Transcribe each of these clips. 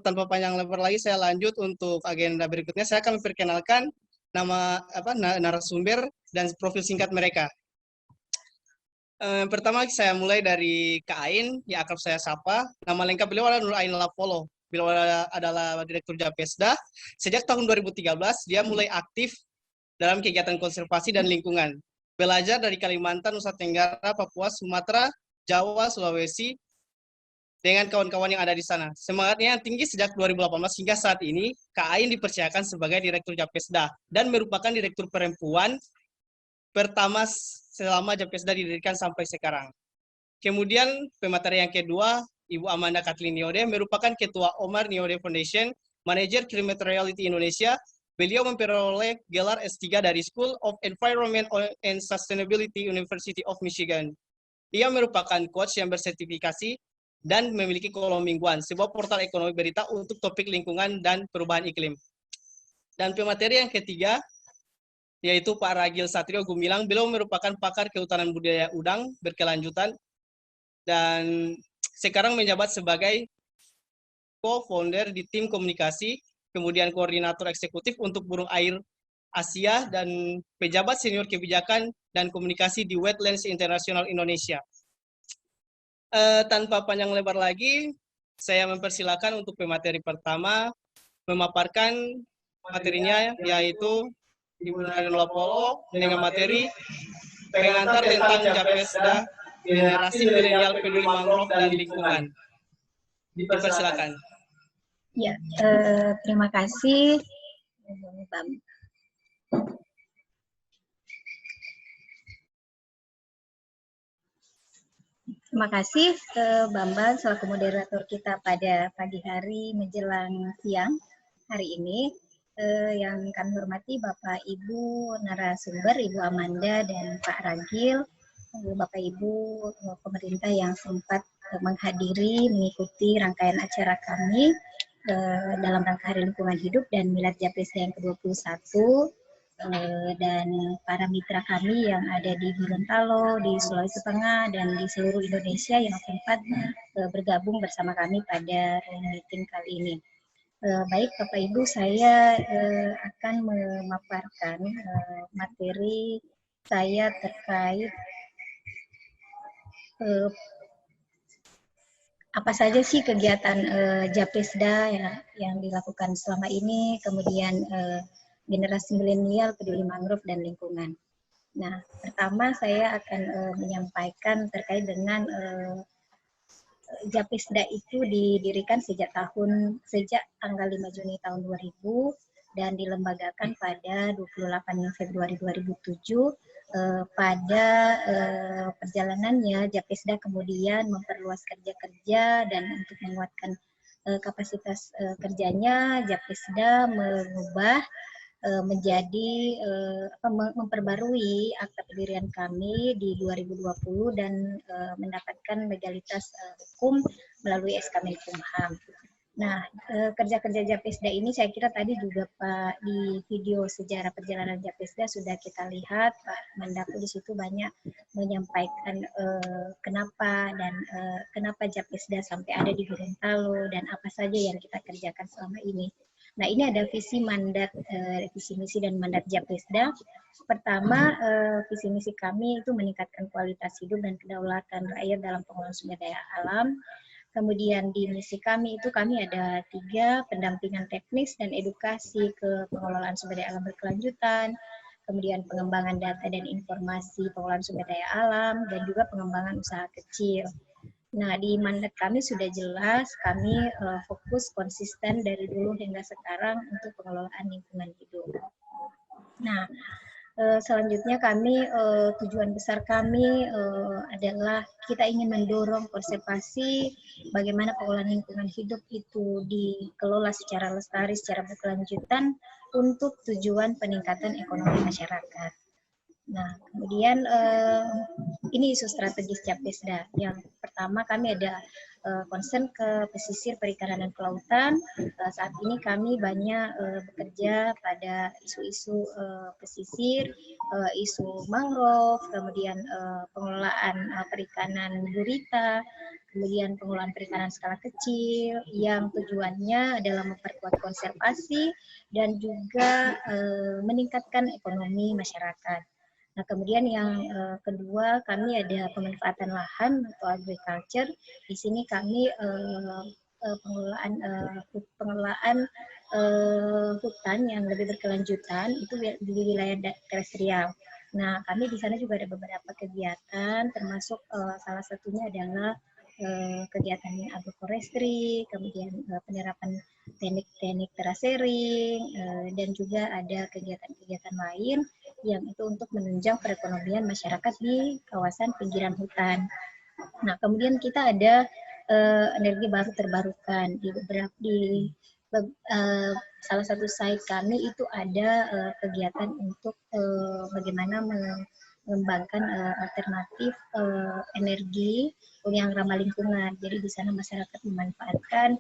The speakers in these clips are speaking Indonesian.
Tanpa panjang lebar lagi, saya lanjut untuk agenda berikutnya. Saya akan memperkenalkan narasumber dan profil singkat mereka. Pertama saya mulai dari Kak Ain, yang akrab saya sapa. Nama lengkap beliau adalah Nur Ain Lapolo. Beliau adalah Direktur Japesda. Sejak tahun 2013, dia mulai aktif dalam kegiatan konservasi dan lingkungan. Belajar dari Kalimantan, Nusa Tenggara, Papua, Sumatera, Jawa, Sulawesi, dengan kawan-kawan yang ada di sana. Semangatnya yang tinggi sejak 2018 hingga saat ini, Kak Ain dipercayakan sebagai Direktur Japesda dan merupakan Direktur Perempuan pertama selama Japesda didirikan sampai sekarang. Kemudian pemateri yang kedua, Ibu Amanda Kathleen Niode merupakan Ketua Omar Niode Foundation, Manager Climate Reality Indonesia. Beliau memperoleh gelar S3 dari School of Environment and Sustainability University of Michigan. Ia merupakan coach yang bersertifikasi dan memiliki kolom mingguan, sebuah portal ekonomi berita untuk topik lingkungan dan perubahan iklim. Dan pemateri yang ketiga, yaitu Pak Ragil Satrio Gumilang. Beliau merupakan pakar kehutanan budaya udang berkelanjutan dan sekarang menjabat sebagai co-founder di tim komunikasi, kemudian koordinator eksekutif untuk burung air Asia, dan pejabat senior kebijakan dan komunikasi di Wetlands International Indonesia. Tanpa panjang lebar lagi, saya mempersilakan untuk pemateri pertama memaparkan materinya, yaitu Ibu Nur Ain Lapolo dengan materi pengantar tentang Japesda generasi milenial peduli mangrove dan lingkungan. Dipersilakan. Ya, terima kasih. Terima kasih Bambang selaku moderator kita pada pagi hari menjelang siang hari ini. Yang kami hormati Bapak Ibu narasumber, Ibu Amanda dan Pak Ragil, Bapak Ibu pemerintah yang sempat menghadiri mengikuti rangkaian acara kami dalam rangka Hari Lingkungan Hidup dan Milad Japesda yang ke-21, dan para mitra kami yang ada di Gorontalo, di Sulawesi Tengah, dan di seluruh Indonesia yang sempat bergabung bersama kami pada meeting kali ini. Baik Bapak Ibu, saya akan memaparkan materi saya terkait apa saja sih kegiatan Japesda yang dilakukan selama ini, kemudian generasi milenial peduli mangrove dan lingkungan. Nah, pertama saya akan menyampaikan terkait dengan Japesda itu didirikan sejak tanggal 5 Juni tahun 2000 dan dilembagakan pada 28 Februari 2007. Pada perjalanannya Japesda kemudian memperluas kerja-kerja dan untuk menguatkan kapasitas kerjanya, Japesda mengubah menjadi memperbarui akta pendirian kami di 2020 dan mendapatkan legalitas hukum melalui SK Menkumham. Nah, kerja-kerja Japesda ini saya kira tadi juga Pak di video sejarah perjalanan Japesda sudah kita lihat, Pak Mandaku di situ banyak menyampaikan kenapa Japesda sampai ada di Gorontalo dan apa saja yang kita kerjakan selama ini. Nah, ini ada visi mandat, visi misi dan mandat Japesda. Pertama, visi misi kami itu meningkatkan kualitas hidup dan kedaulatan rakyat dalam pengelolaan sumber daya alam. Kemudian di misi kami itu kami ada 3, pendampingan teknis dan edukasi ke pengelolaan sumber daya alam berkelanjutan, kemudian pengembangan data dan informasi pengelolaan sumber daya alam, dan juga pengembangan usaha kecil. Nah, di mandat kami sudah jelas, kami fokus konsisten dari dulu hingga sekarang untuk pengelolaan lingkungan hidup. Nah, selanjutnya kami, tujuan besar kami adalah kita ingin mendorong konservasi, bagaimana pengelolaan lingkungan hidup itu dikelola secara lestari, secara berkelanjutan untuk tujuan peningkatan ekonomi masyarakat. Nah, kemudian ini isu strategis Japesda. Yang pertama kami ada concern ke pesisir, perikanan dan kelautan. Saat ini kami banyak bekerja pada isu-isu pesisir, isu mangrove, kemudian pengelolaan perikanan gurita, kemudian pengelolaan perikanan skala kecil yang tujuannya adalah memperkuat konservasi dan juga meningkatkan ekonomi masyarakat. Nah, kemudian yang kedua, kami ada pemanfaatan lahan atau agriculture. Di sini kami pengelolaan hutan yang lebih berkelanjutan itu di wilayah terestrial. Nah, kami di sana juga ada beberapa kegiatan, termasuk salah satunya adalah kegiatan agroforestry, kemudian penerapan teknik-teknik terasering, dan juga ada kegiatan-kegiatan lain yang itu untuk menunjang perekonomian masyarakat di kawasan pinggiran hutan. Nah, kemudian kita ada energi baru terbarukan salah satu site kami itu ada kegiatan untuk bagaimana mengembangkan alternatif energi yang ramah lingkungan. Jadi di sana masyarakat memanfaatkan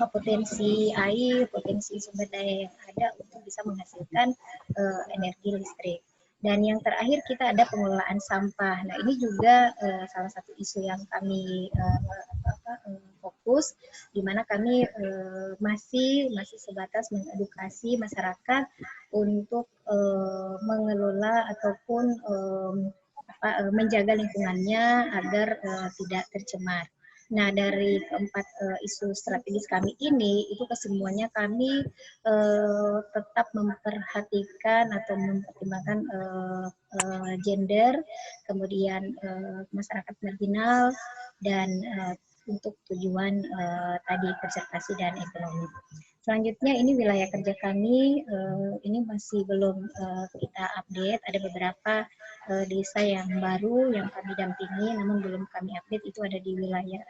potensi air, potensi sumber daya yang ada untuk bisa menghasilkan energi listrik. Dan yang terakhir kita ada pengelolaan sampah. Nah, ini juga salah satu isu yang kami fokus, di mana kami masih sebatas mengedukasi masyarakat untuk mengelola ataupun menjaga lingkungannya agar tidak tercemar. Nah, dari keempat isu strategis kami ini, itu kesemuanya kami tetap memperhatikan atau mempertimbangkan gender, kemudian masyarakat marginal, dan untuk tujuan tadi konservasi dan ekonomi. Selanjutnya ini wilayah kerja kami, ini masih belum kita update, ada beberapa desa yang baru yang kami dampingi, namun belum kami update, itu ada di wilayah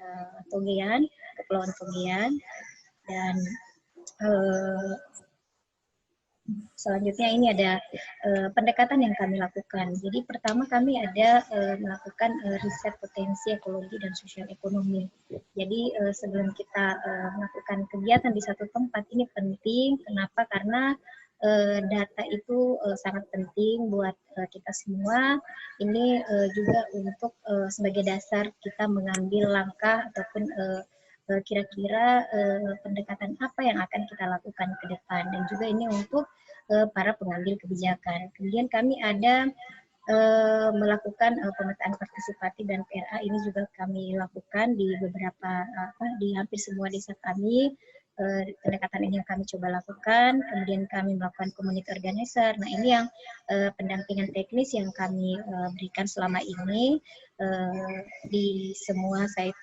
Togean, Kepulauan Togean, dan selanjutnya ini ada pendekatan yang kami lakukan. Jadi pertama kami ada melakukan riset potensi ekologi dan sosial ekonomi. Jadi sebelum kita melakukan kegiatan di satu tempat ini penting. Kenapa? Karena data itu sangat penting buat kita semua. Ini juga untuk sebagai dasar kita mengambil langkah ataupun kira-kira pendekatan apa yang akan kita lakukan ke depan, dan juga ini untuk para pengambil kebijakan. Kemudian kami ada melakukan pemetaan partisipatif dan PRA, ini juga kami lakukan di beberapa di hampir semua desa kami. Pendekatan ini yang kami coba lakukan. Kemudian kami melakukan community organizer. Nah, ini yang pendampingan teknis yang kami berikan selama ini di semua site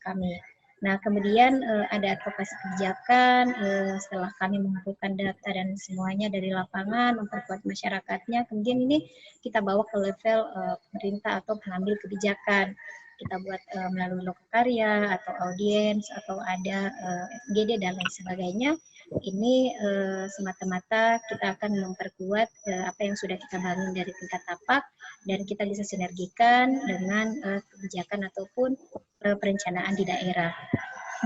kami. Nah, kemudian ada advokasi kebijakan, setelah kami mengumpulkan data dan semuanya dari lapangan, memperkuat masyarakatnya, kemudian ini kita bawa ke level pemerintah atau pengambil kebijakan. Kita buat melalui lokakarya atau audiens atau ada FGD dan lain sebagainya. Ini semata-mata kita akan memperkuat apa yang sudah kita bangun dari tingkat tapak, dan kita bisa sinergikan dengan kebijakan ataupun perencanaan di daerah.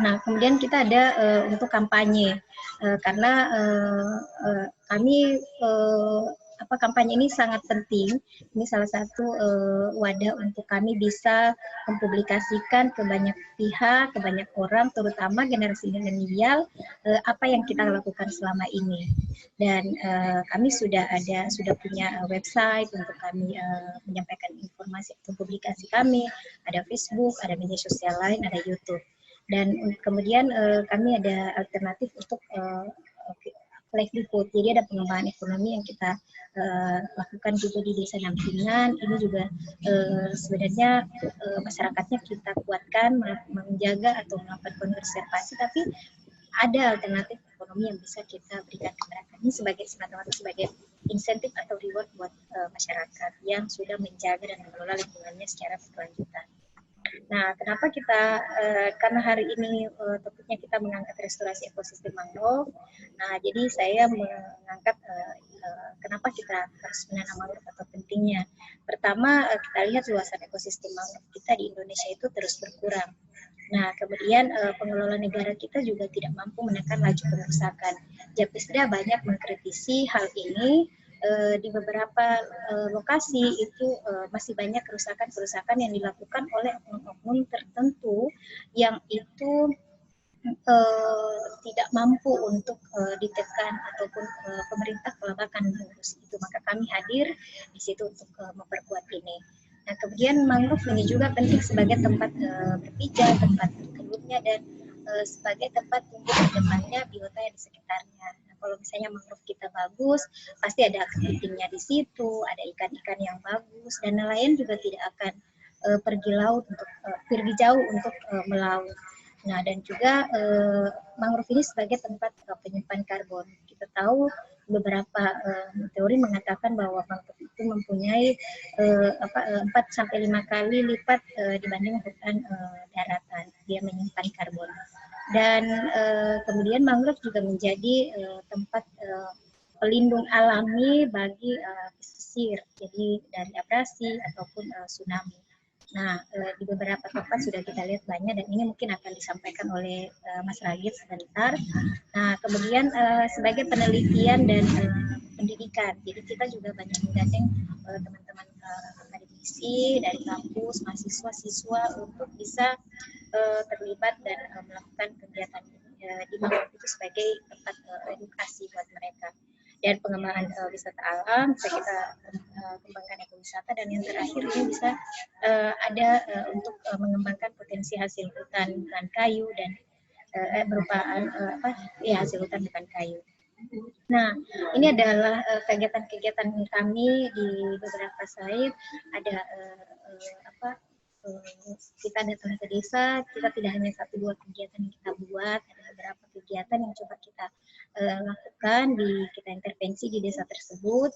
Nah, kemudian kita ada untuk kampanye, karena kami kampanye ini sangat penting. Ini salah satu wadah untuk kami bisa mempublikasikan ke banyak pihak, ke banyak orang, terutama generasi milenial, apa yang kita lakukan selama ini. Dan kami sudah punya website untuk kami menyampaikan informasi atau publikasi kami. Ada Facebook, ada media sosial lain, ada YouTube. Dan kemudian kami ada alternatif untuk livelihood. Jadi ada pengembangan ekonomi yang kita lakukan juga di desa dampingan. Ini juga sebenarnya masyarakatnya kita kuatkan menjaga atau melakukan konservasi, tapi ada alternatif ekonomi yang bisa kita berikan ke mereka. Ini semata-mata sebagai insentif atau reward buat masyarakat yang sudah menjaga dan mengelola lingkungannya secara berkelanjutan. Nah, kenapa kita karena hari ini topiknya kita mengangkat restorasi ekosistem mangrove. Nah, jadi saya mengangkat kenapa kita harus menanam mangrove atau pentingnya. Pertama, kita lihat luasan ekosistem mangrove kita di Indonesia itu terus berkurang. Nah, kemudian pengelola negara kita juga tidak mampu menekan laju pengerusakan. Japesda banyak mengkritisi hal ini. Di beberapa lokasi itu masih banyak kerusakan-kerusakan yang dilakukan oleh oknum-oknum tertentu yang itu tidak mampu untuk ditekan ataupun pemerintah kelabakan mengurus itu. Maka kami hadir di situ untuk memperkuat ini. Nah, kemudian mangrove ini juga penting sebagai tempat berpijak, tempat bertelurnya, dan sebagai tempat tumbuh berkembangnya biota di sekitarnya. Nah, kalau misalnya mangrove kita bagus, pasti ada kepitingnya di situ, ada ikan-ikan yang bagus, dan nelayan juga tidak akan pergi laut untuk pergi jauh untuk melaut. Nah, dan juga mangrove ini sebagai tempat penyimpan karbon. Kita tahu beberapa teori mengatakan bahwa mangrove itu mempunyai 4 sampai 5 kali lipat dibanding hutan daratan. Dia menyimpan karbon. Dan kemudian mangrove juga menjadi tempat pelindung alami bagi pesisir, jadi dari abrasi ataupun tsunami. Nah, di beberapa tempat sudah kita lihat banyak, dan ini mungkin akan disampaikan oleh Mas Ragit sebentar. Nah, kemudian sebagai penelitian dan pendidikan, jadi kita juga banyak menggandeng teman-teman akademisi dari kampus, mahasiswa, siswa untuk bisa terlibat dan melakukan kegiatan di mangrove itu sebagai tempat edukasi buat mereka. Dan pengembangan wisata alam bisa kita kembangkan ekowisata, dan yang terakhir ini bisa ada untuk mengembangkan potensi hasil hutan bukan kayu dan berupa hasil hutan bukan kayu. Nah, ini adalah kegiatan-kegiatan kami di beberapa site. Ada kita datang ke desa, kita tidak hanya 1-2 kegiatan yang kita buat, ada beberapa kegiatan yang coba kita lakukan, kita intervensi di desa tersebut.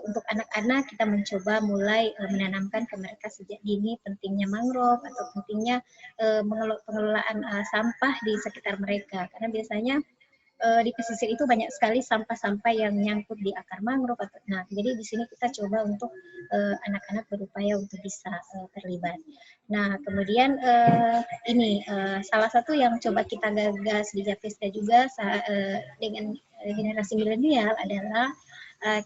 Untuk anak-anak kita mencoba mulai menanamkan ke mereka sejak dini pentingnya mangrove atau pentingnya pengelolaan sampah di sekitar mereka, karena biasanya di pesisir itu banyak sekali sampah-sampah yang nyangkut di akar mangrove. Nah, jadi di sini kita coba untuk anak-anak berupaya untuk bisa terlibat. Nah, kemudian ini salah satu yang coba kita gagas di Japesda juga dengan generasi milenial adalah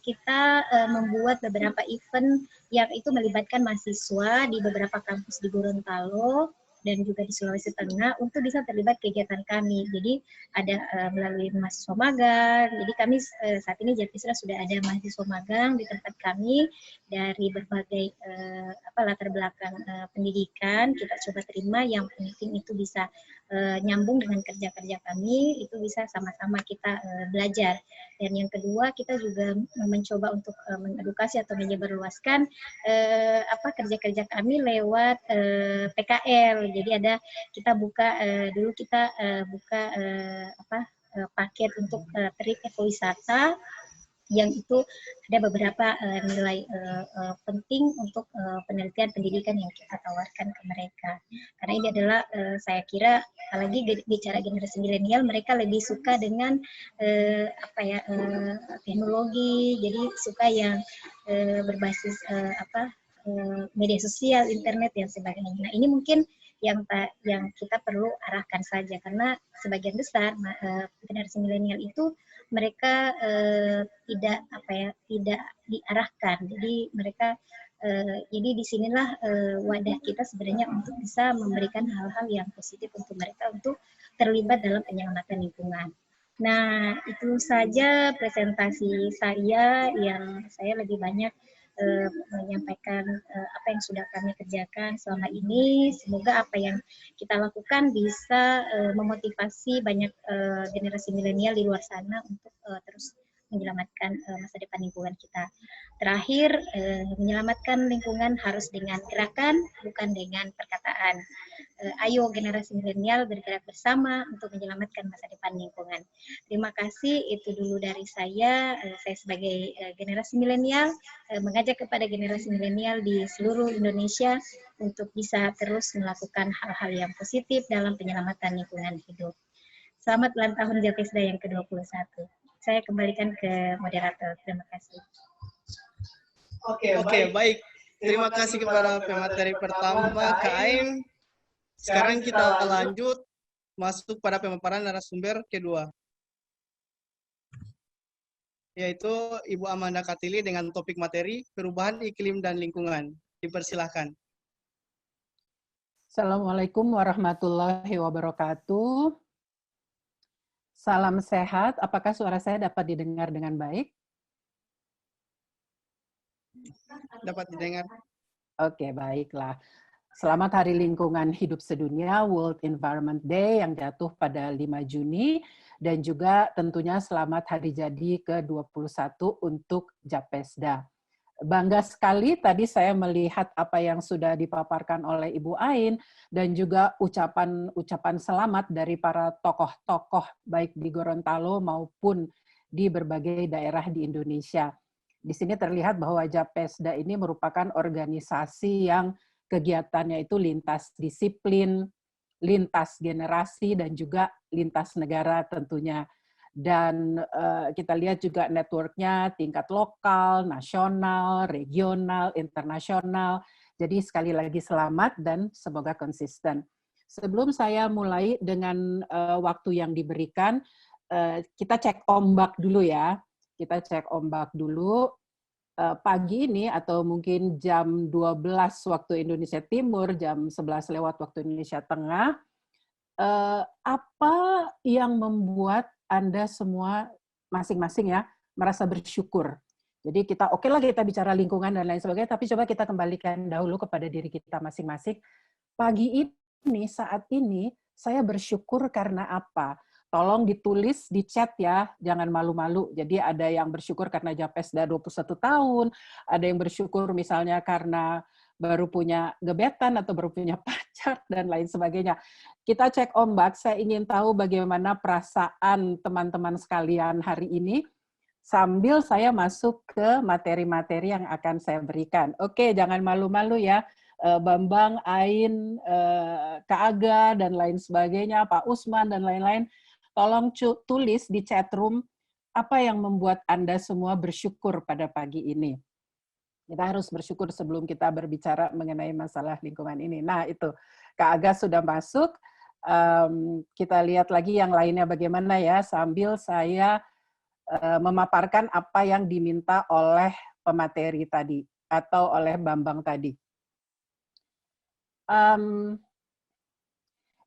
kita membuat beberapa event yang itu melibatkan mahasiswa di beberapa kampus di Gorontalo dan juga di Sulawesi Tengah untuk bisa terlibat kegiatan kami. Jadi ada melalui mahasiswa magang. Jadi kami saat ini Japisra sudah ada mahasiswa magang di tempat kami dari berbagai latar belakang pendidikan. Kita coba terima, yang penting itu bisa nyambung dengan kerja-kerja kami, itu bisa sama-sama kita belajar. Dan yang kedua, kita juga mencoba untuk mengedukasi atau menyebarluaskan kerja-kerja kami lewat PKL. Jadi kita buka dulu kita buka paket untuk trip ekowisata yang itu ada beberapa nilai penting untuk penelitian pendidikan yang kita tawarkan ke mereka. Karena ini adalah saya kira, apalagi bicara generasi milenial, mereka lebih suka dengan teknologi, jadi suka yang berbasis media sosial, internet, dan sebagainya. Nah, ini mungkin yang kita perlu arahkan saja, karena sebagian besar generasi milenial itu mereka tidak diarahkan. Jadi mereka jadi disinilah wadah kita sebenarnya untuk bisa memberikan hal-hal yang positif untuk mereka untuk terlibat dalam penyelamatan lingkungan. Nah, itu saja presentasi saya, yang saya lebih banyak menyampaikan apa yang sudah kami kerjakan selama ini. Semoga apa yang kita lakukan bisa memotivasi banyak generasi milenial di luar sana untuk terus menyelamatkan masa depan lingkungan kita. Terakhir, menyelamatkan lingkungan harus dengan gerakan, bukan dengan perkataan. ayo generasi milenial bergerak bersama untuk menyelamatkan masa depan lingkungan. Terima kasih, itu dulu dari saya. Saya sebagai generasi milenial mengajak kepada generasi milenial di seluruh Indonesia untuk bisa terus melakukan hal-hal yang positif dalam penyelamatan lingkungan hidup. Selamat ulang tahun Japesda yang ke-21. Saya kembalikan ke moderator. Terima kasih. Oke, baik. Terima kasih kepada pemateri pertama, Kak Ain. Sekarang kita lanjut masuk pada pemaparan narasumber kedua, yaitu Ibu Amanda Katili dengan topik materi perubahan iklim dan lingkungan. Dipersilahkan. Assalamualaikum warahmatullahi wabarakatuh. Salam sehat. Apakah suara saya dapat didengar dengan baik? Dapat didengar. Oke, baiklah. Selamat Hari Lingkungan Hidup Sedunia, World Environment Day yang jatuh pada 5 Juni, dan juga tentunya selamat hari jadi ke-21 untuk Japesda. Bangga sekali tadi saya melihat apa yang sudah dipaparkan oleh Ibu Ain, dan juga ucapan selamat dari para tokoh-tokoh baik di Gorontalo maupun di berbagai daerah di Indonesia. Di sini terlihat bahwa Japesda ini merupakan organisasi yang kegiatannya itu lintas disiplin, lintas generasi, dan juga lintas negara tentunya. Dan kita lihat juga network-nya tingkat lokal, nasional, regional, internasional. Jadi sekali lagi selamat dan semoga konsisten. Sebelum saya mulai dengan waktu yang diberikan, kita cek ombak dulu ya. Kita cek ombak dulu. Pagi ini atau mungkin jam 12 waktu Indonesia Timur, jam 11 lewat waktu Indonesia Tengah, apa yang membuat Anda semua masing-masing ya merasa bersyukur? Jadi kita oke lah kita bicara lingkungan dan lain sebagainya, tapi coba kita kembalikan dahulu kepada diri kita masing-masing. Pagi ini, saat ini, saya bersyukur karena apa? Tolong ditulis di chat ya, jangan malu-malu. Jadi ada yang bersyukur karena Japesda 21 tahun, ada yang bersyukur misalnya karena baru punya gebetan atau baru punya pacar dan lain sebagainya. Kita cek ombak, saya ingin tahu bagaimana perasaan teman-teman sekalian hari ini sambil saya masuk ke materi-materi yang akan saya berikan. Oke, jangan malu-malu ya. Bambang, Ain, Kak Aga, dan lain sebagainya, Pak Usman, dan lain-lain. Tolong tulis di chat room apa yang membuat Anda semua bersyukur pada pagi ini. Kita harus bersyukur sebelum kita berbicara mengenai masalah lingkungan ini. Nah, itu Kak Aga sudah masuk. Kita lihat lagi yang lainnya bagaimana ya, sambil saya memaparkan apa yang diminta oleh pemateri tadi atau oleh Bambang tadi.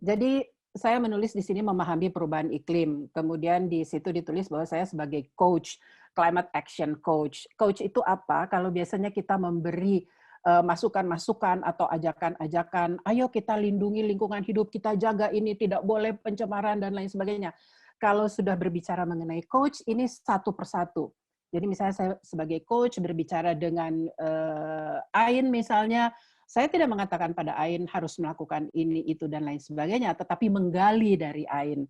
Jadi saya menulis di sini memahami perubahan iklim. Kemudian di situ ditulis bahwa saya sebagai coach, climate action coach. Coach itu apa? Kalau biasanya kita memberi masukan-masukan atau ajakan-ajakan, ayo kita lindungi lingkungan hidup, kita jaga ini, tidak boleh pencemaran dan lain sebagainya. Kalau sudah berbicara mengenai coach, ini satu persatu. Jadi misalnya saya sebagai coach berbicara dengan Ain misalnya, saya tidak mengatakan pada Ain harus melakukan ini, itu, dan lain sebagainya, tetapi menggali dari Ain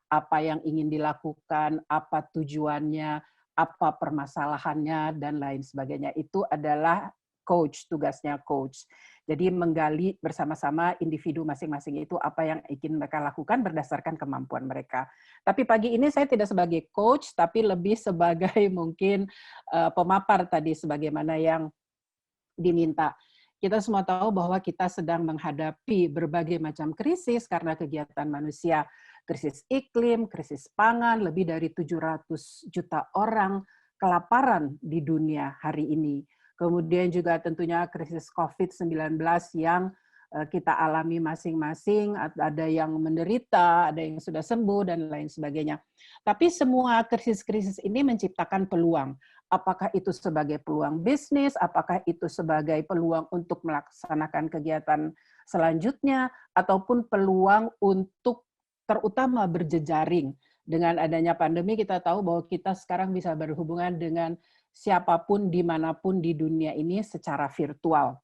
apa yang ingin dilakukan, apa tujuannya, apa permasalahannya, dan lain sebagainya. Itu adalah coach, tugasnya coach. Jadi menggali bersama-sama individu masing-masing itu apa yang ingin mereka lakukan berdasarkan kemampuan mereka. Tapi pagi ini saya tidak sebagai coach, tapi lebih sebagai mungkin pemapar tadi sebagaimana yang diminta. Kita semua tahu bahwa kita sedang menghadapi berbagai macam krisis karena kegiatan manusia. Krisis iklim, krisis pangan, lebih dari 700 juta orang kelaparan di dunia hari ini. Kemudian juga tentunya krisis COVID-19 yang kita alami masing-masing, ada yang menderita, ada yang sudah sembuh, dan lain sebagainya. Tapi semua krisis-krisis ini menciptakan peluang. Apakah itu sebagai peluang bisnis, apakah itu sebagai peluang untuk melaksanakan kegiatan selanjutnya, ataupun peluang untuk terutama berjejaring. Dengan adanya pandemi kita tahu bahwa kita sekarang bisa berhubungan dengan siapapun dimanapun di dunia ini secara virtual.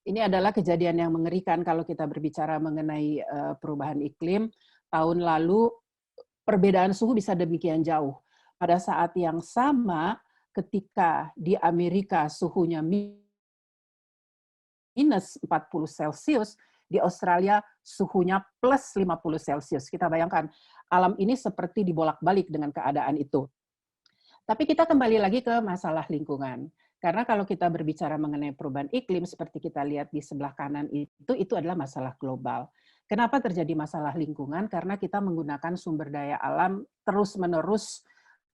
Ini adalah kejadian yang mengerikan kalau kita berbicara mengenai perubahan iklim. Tahun lalu perbedaan suhu bisa demikian jauh. Pada saat yang sama, ketika di Amerika suhunya minus 40 Celcius, di Australia suhunya plus 50 Celcius. Kita bayangkan, alam ini seperti dibolak-balik dengan keadaan itu. Tapi kita kembali lagi ke masalah lingkungan. Karena kalau kita berbicara mengenai perubahan iklim, seperti kita lihat di sebelah kanan itu adalah masalah global. Kenapa terjadi masalah lingkungan? Karena kita menggunakan sumber daya alam terus-menerus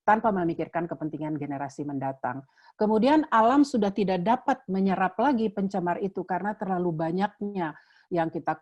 tanpa memikirkan kepentingan generasi mendatang. Kemudian alam sudah tidak dapat menyerap lagi pencemar itu karena terlalu banyaknya yang kita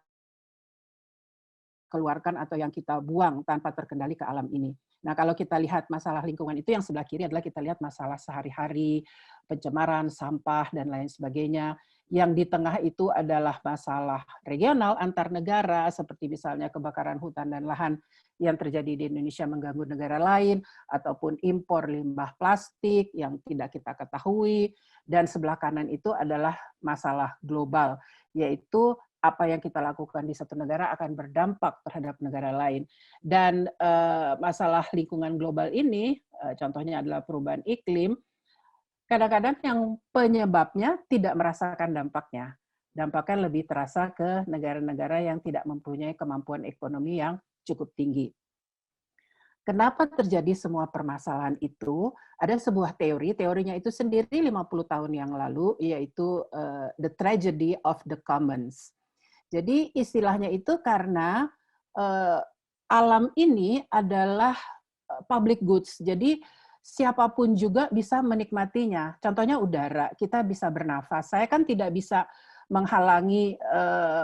keluarkan atau yang kita buang tanpa terkendali ke alam ini. Nah, kalau kita lihat masalah lingkungan itu, yang sebelah kiri adalah kita lihat masalah sehari-hari, pencemaran, sampah, dan lain sebagainya. Yang di tengah itu adalah masalah regional antar negara, seperti misalnya kebakaran hutan dan lahan yang terjadi di Indonesia mengganggu negara lain, ataupun impor limbah plastik yang tidak kita ketahui. Dan sebelah kanan itu adalah masalah global, yaitu apa yang kita lakukan di satu negara akan berdampak terhadap negara lain. Dan masalah lingkungan global ini, contohnya adalah perubahan iklim, kadang-kadang yang penyebabnya tidak merasakan dampaknya. Dampaknya lebih terasa ke negara-negara yang tidak mempunyai kemampuan ekonomi yang cukup tinggi. Kenapa terjadi semua permasalahan itu? Ada sebuah teorinya itu sendiri 50 tahun yang lalu, yaitu The Tragedy of the Commons. Jadi istilahnya itu karena alam ini adalah public goods. Jadi siapapun juga bisa menikmatinya. Contohnya udara, kita bisa bernafas. Saya kan tidak bisa menghalangi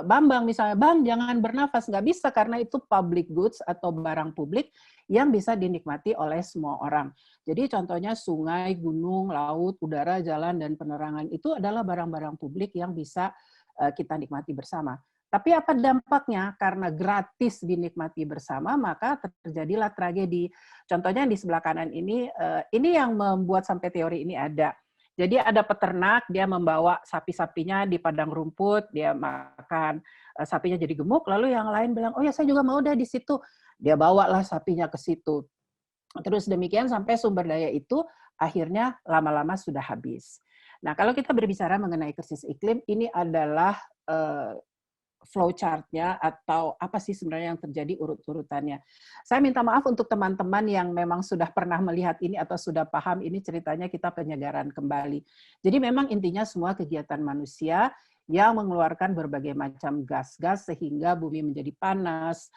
Bambang misalnya, Bang jangan bernafas. Nggak bisa karena itu public goods atau barang publik yang bisa dinikmati oleh semua orang. Jadi contohnya sungai, gunung, laut, udara, jalan, dan penerangan itu adalah barang-barang publik yang bisa kita nikmati bersama. Tapi apa dampaknya? Karena gratis dinikmati bersama, maka terjadilah tragedi. Contohnya di sebelah kanan ini yang membuat sampai teori ini ada. Jadi ada peternak, dia membawa sapi-sapinya di padang rumput, dia makan, sapinya jadi gemuk, lalu yang lain bilang, oh ya saya juga mau deh di situ. Dia bawalah sapinya ke situ. Terus demikian sampai sumber daya itu akhirnya lama-lama sudah habis. Nah kalau kita berbicara mengenai krisis iklim, ini adalah flowchart-nya atau apa sih sebenarnya yang terjadi urut-urutannya. Saya minta maaf untuk teman-teman yang memang sudah pernah melihat ini atau sudah paham ini ceritanya, kita penyegaran kembali. Jadi memang intinya semua kegiatan manusia yang mengeluarkan berbagai macam gas-gas sehingga bumi menjadi panas,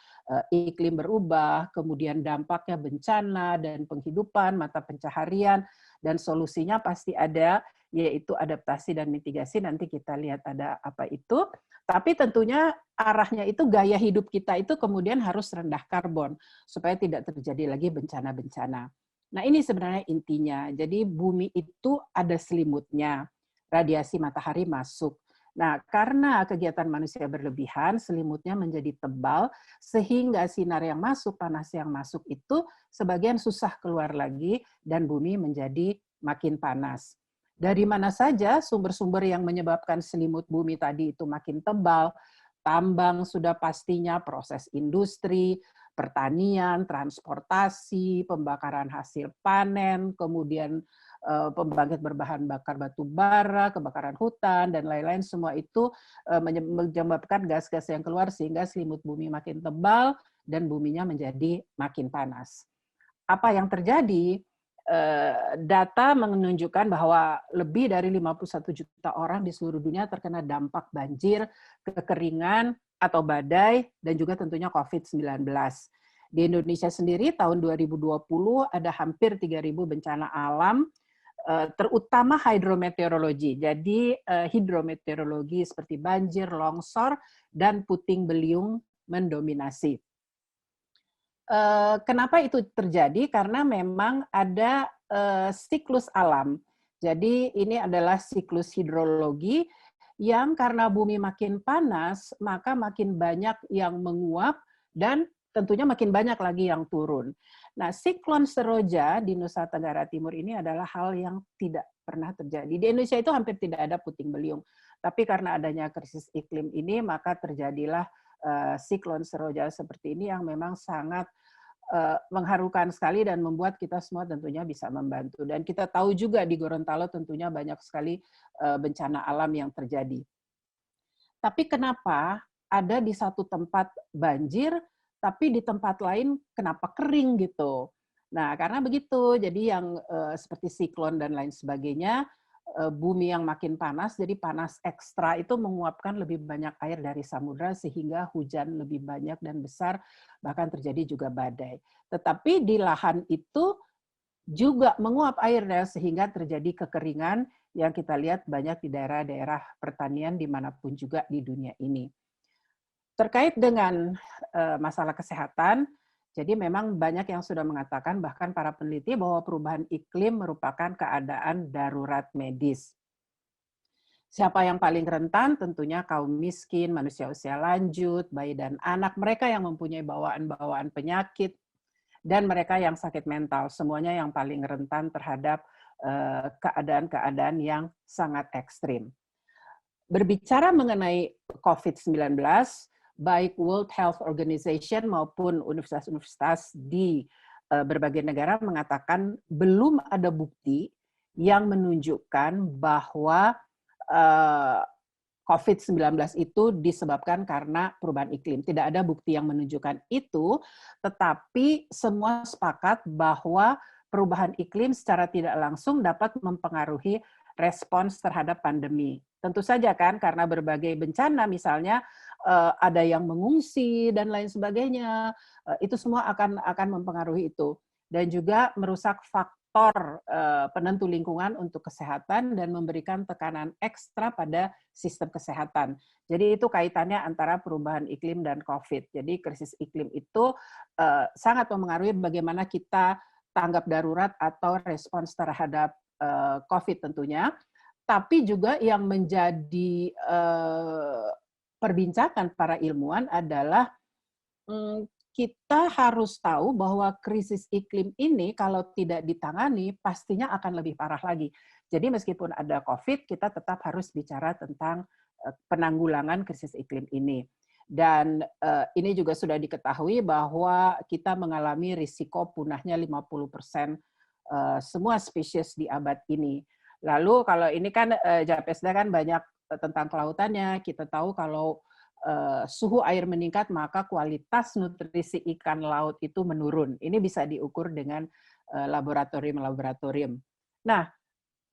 iklim berubah, kemudian dampaknya bencana dan penghidupan, mata pencaharian, dan solusinya pasti ada, yaitu adaptasi dan mitigasi. Nanti kita lihat ada apa itu. Tapi tentunya arahnya itu gaya hidup kita itu kemudian harus rendah karbon supaya tidak terjadi lagi bencana-bencana. Nah ini sebenarnya intinya. Jadi bumi itu ada selimutnya, radiasi matahari masuk. Nah karena kegiatan manusia berlebihan, selimutnya menjadi tebal sehingga sinar yang masuk, panas yang masuk itu sebagian susah keluar lagi dan bumi menjadi makin panas. Dari mana saja sumber-sumber yang menyebabkan selimut bumi tadi itu makin tebal? Tambang sudah pastinya, proses industri, pertanian, transportasi, pembakaran hasil panen, kemudian pembangkit berbahan bakar batu bara, kebakaran hutan, dan lain-lain, semua itu menyebabkan gas-gas yang keluar sehingga selimut bumi makin tebal dan buminya menjadi makin panas. Apa yang terjadi? Data menunjukkan bahwa lebih dari 51 juta orang di seluruh dunia terkena dampak banjir, kekeringan, atau badai, dan juga tentunya COVID-19. Di Indonesia sendiri tahun 2020 ada hampir 3.000 bencana alam, terutama hidrometeorologi. Jadi hidrometeorologi seperti banjir, longsor, dan puting beliung mendominasi. Kenapa itu terjadi? Karena memang ada siklus alam. Jadi ini adalah siklus hidrologi yang karena bumi makin panas, maka makin banyak yang menguap dan tentunya makin banyak lagi yang turun. Nah, siklon Seroja di Nusa Tenggara Timur ini adalah hal yang tidak pernah terjadi. Di Indonesia itu hampir tidak ada puting beliung. Tapi karena adanya krisis iklim ini, maka terjadilah siklon seroja seperti ini yang memang sangat mengharukan sekali dan membuat kita semua tentunya bisa membantu. Dan kita tahu juga di Gorontalo tentunya banyak sekali bencana alam yang terjadi. Tapi kenapa ada di satu tempat banjir, tapi di tempat lain kenapa kering gitu? Nah, karena begitu. Jadi yang seperti siklon dan lain sebagainya, bumi yang makin panas, jadi panas ekstra itu menguapkan lebih banyak air dari samudra sehingga hujan lebih banyak dan besar, bahkan terjadi juga badai. Tetapi di lahan itu juga menguap airnya sehingga terjadi kekeringan yang kita lihat banyak di daerah-daerah pertanian dimanapun juga di dunia ini. Terkait dengan masalah kesehatan, jadi memang banyak yang sudah mengatakan, bahkan para peneliti, bahwa perubahan iklim merupakan keadaan darurat medis. Siapa yang paling rentan? Tentunya kaum miskin, manusia usia lanjut, bayi dan anak, mereka yang mempunyai bawaan-bawaan penyakit, dan mereka yang sakit mental. Semuanya yang paling rentan terhadap keadaan-keadaan yang sangat ekstrim. Berbicara mengenai COVID-19, baik World Health Organization maupun universitas-universitas di berbagai negara mengatakan belum ada bukti yang menunjukkan bahwa COVID-19 itu disebabkan karena perubahan iklim. Tidak ada bukti yang menunjukkan itu, tetapi semua sepakat bahwa perubahan iklim secara tidak langsung dapat mempengaruhi respons terhadap pandemi. Tentu saja kan, karena berbagai bencana, misalnya ada yang mengungsi dan lain sebagainya, itu semua akan mempengaruhi itu. Dan juga merusak faktor penentu lingkungan untuk kesehatan dan memberikan tekanan ekstra pada sistem kesehatan. Jadi itu kaitannya antara perubahan iklim dan COVID. Jadi krisis iklim itu sangat mempengaruhi bagaimana kita tanggap darurat atau respons terhadap COVID tentunya. Tapi juga yang menjadi perbincangan para ilmuwan adalah kita harus tahu bahwa krisis iklim ini kalau tidak ditangani pastinya akan lebih parah lagi. Jadi meskipun ada COVID, kita tetap harus bicara tentang penanggulangan krisis iklim ini. Dan ini juga sudah diketahui bahwa kita mengalami risiko punahnya 50% semua spesies di abad ini. Lalu kalau ini kan Japesda kan banyak tentang kelautannya, kita tahu kalau suhu air meningkat maka kualitas nutrisi ikan laut itu menurun. Ini bisa diukur dengan laboratorium-laboratorium. Nah,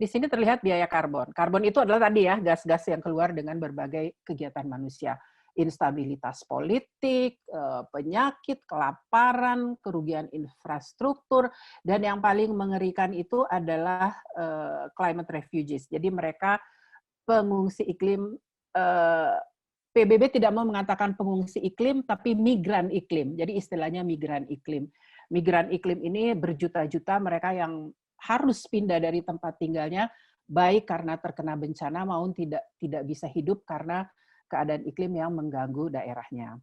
di sini terlihat biaya karbon. Karbon itu adalah tadi ya, gas-gas yang keluar dengan berbagai kegiatan manusia. Instabilitas politik, penyakit, kelaparan, kerugian infrastruktur, dan yang paling mengerikan itu adalah climate refugees. Jadi mereka pengungsi iklim, PBB tidak mau mengatakan pengungsi iklim, tapi migran iklim. Jadi istilahnya migran iklim. Migran iklim ini berjuta-juta mereka yang harus pindah dari tempat tinggalnya, baik karena terkena bencana maupun tidak bisa hidup karena keadaan iklim yang mengganggu daerahnya.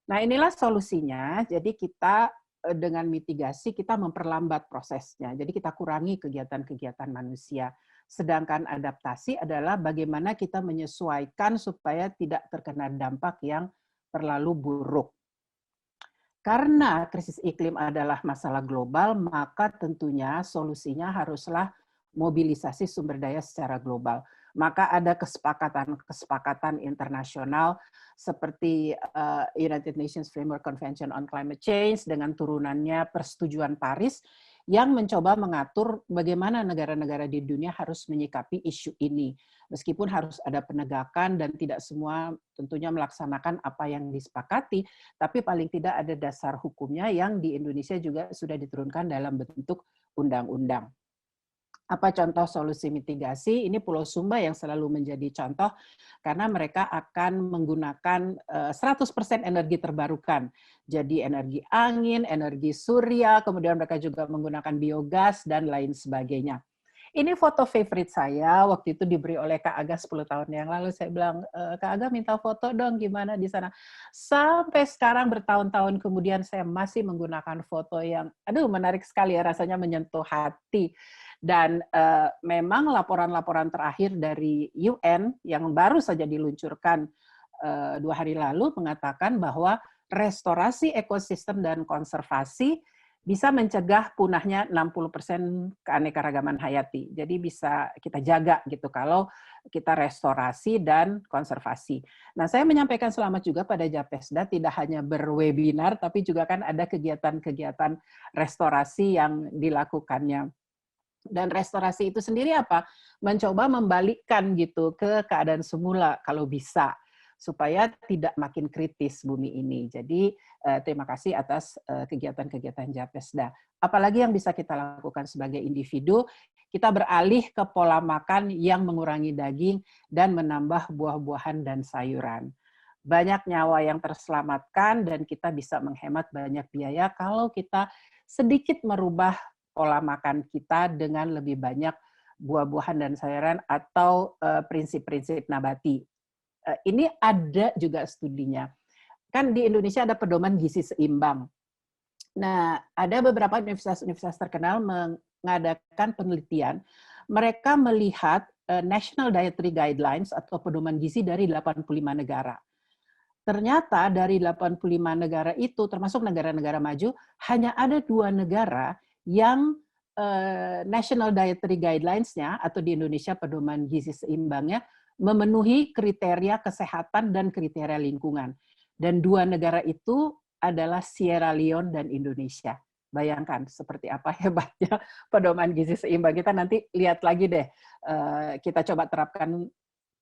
Nah, inilah solusinya. Jadi kita dengan mitigasi kita memperlambat prosesnya. Jadi kita kurangi kegiatan-kegiatan manusia. Sedangkan adaptasi adalah bagaimana kita menyesuaikan supaya tidak terkena dampak yang terlalu buruk. Karena krisis iklim adalah masalah global, maka tentunya solusinya haruslah mobilisasi sumber daya secara global. Maka ada kesepakatan internasional seperti United Nations Framework Convention on Climate Change dengan turunannya Persetujuan Paris yang mencoba mengatur bagaimana negara-negara di dunia harus menyikapi isu ini. Meskipun harus ada penegakan dan tidak semua tentunya melaksanakan apa yang disepakati, tapi paling tidak ada dasar hukumnya yang di Indonesia juga sudah diturunkan dalam bentuk undang-undang. Apa contoh solusi mitigasi? Ini Pulau Sumba yang selalu menjadi contoh karena mereka akan menggunakan 100% energi terbarukan. Jadi energi angin, energi surya, kemudian mereka juga menggunakan biogas dan lain sebagainya. Ini foto favorite saya, waktu itu diberi oleh Kak Aga 10 tahun yang lalu. Saya bilang, Kak Aga minta foto dong gimana di sana. Sampai sekarang bertahun-tahun kemudian saya masih menggunakan foto yang, aduh menarik sekali ya, rasanya menyentuh hati. Dan memang laporan-laporan terakhir dari UN yang baru saja diluncurkan 2 hari lalu mengatakan bahwa restorasi ekosistem dan konservasi bisa mencegah punahnya 60% keanekaragaman hayati. Jadi bisa kita jaga gitu kalau kita restorasi dan konservasi. Nah, saya menyampaikan selamat juga pada Japesda, tidak hanya berwebinar, tapi juga kan ada kegiatan-kegiatan restorasi yang dilakukannya. Dan restorasi itu sendiri apa? Mencoba membalikkan gitu ke keadaan semula kalau bisa, supaya tidak makin kritis bumi ini. Jadi terima kasih atas kegiatan-kegiatan Japesda. Apalagi yang bisa kita lakukan sebagai individu, kita beralih ke pola makan yang mengurangi daging dan menambah buah-buahan dan sayuran. Banyak nyawa yang terselamatkan dan kita bisa menghemat banyak biaya kalau kita sedikit merubah pola makan kita dengan lebih banyak buah-buahan dan sayuran atau prinsip-prinsip nabati. Ini ada juga studinya. Kan di Indonesia ada pedoman gizi seimbang. Nah, ada beberapa universitas-universitas terkenal mengadakan penelitian. Mereka melihat National Dietary Guidelines atau pedoman gizi dari 85 negara. Ternyata dari 85 negara itu, termasuk negara-negara maju, hanya ada 2 negara yang National Dietary Guidelines-nya, atau di Indonesia pedoman gizi seimbangnya, memenuhi kriteria kesehatan dan kriteria lingkungan. Dan 2 negara itu adalah Sierra Leone dan Indonesia. Bayangkan seperti apa hebatnya pedoman gizi seimbang. Kita nanti lihat lagi deh, kita coba terapkan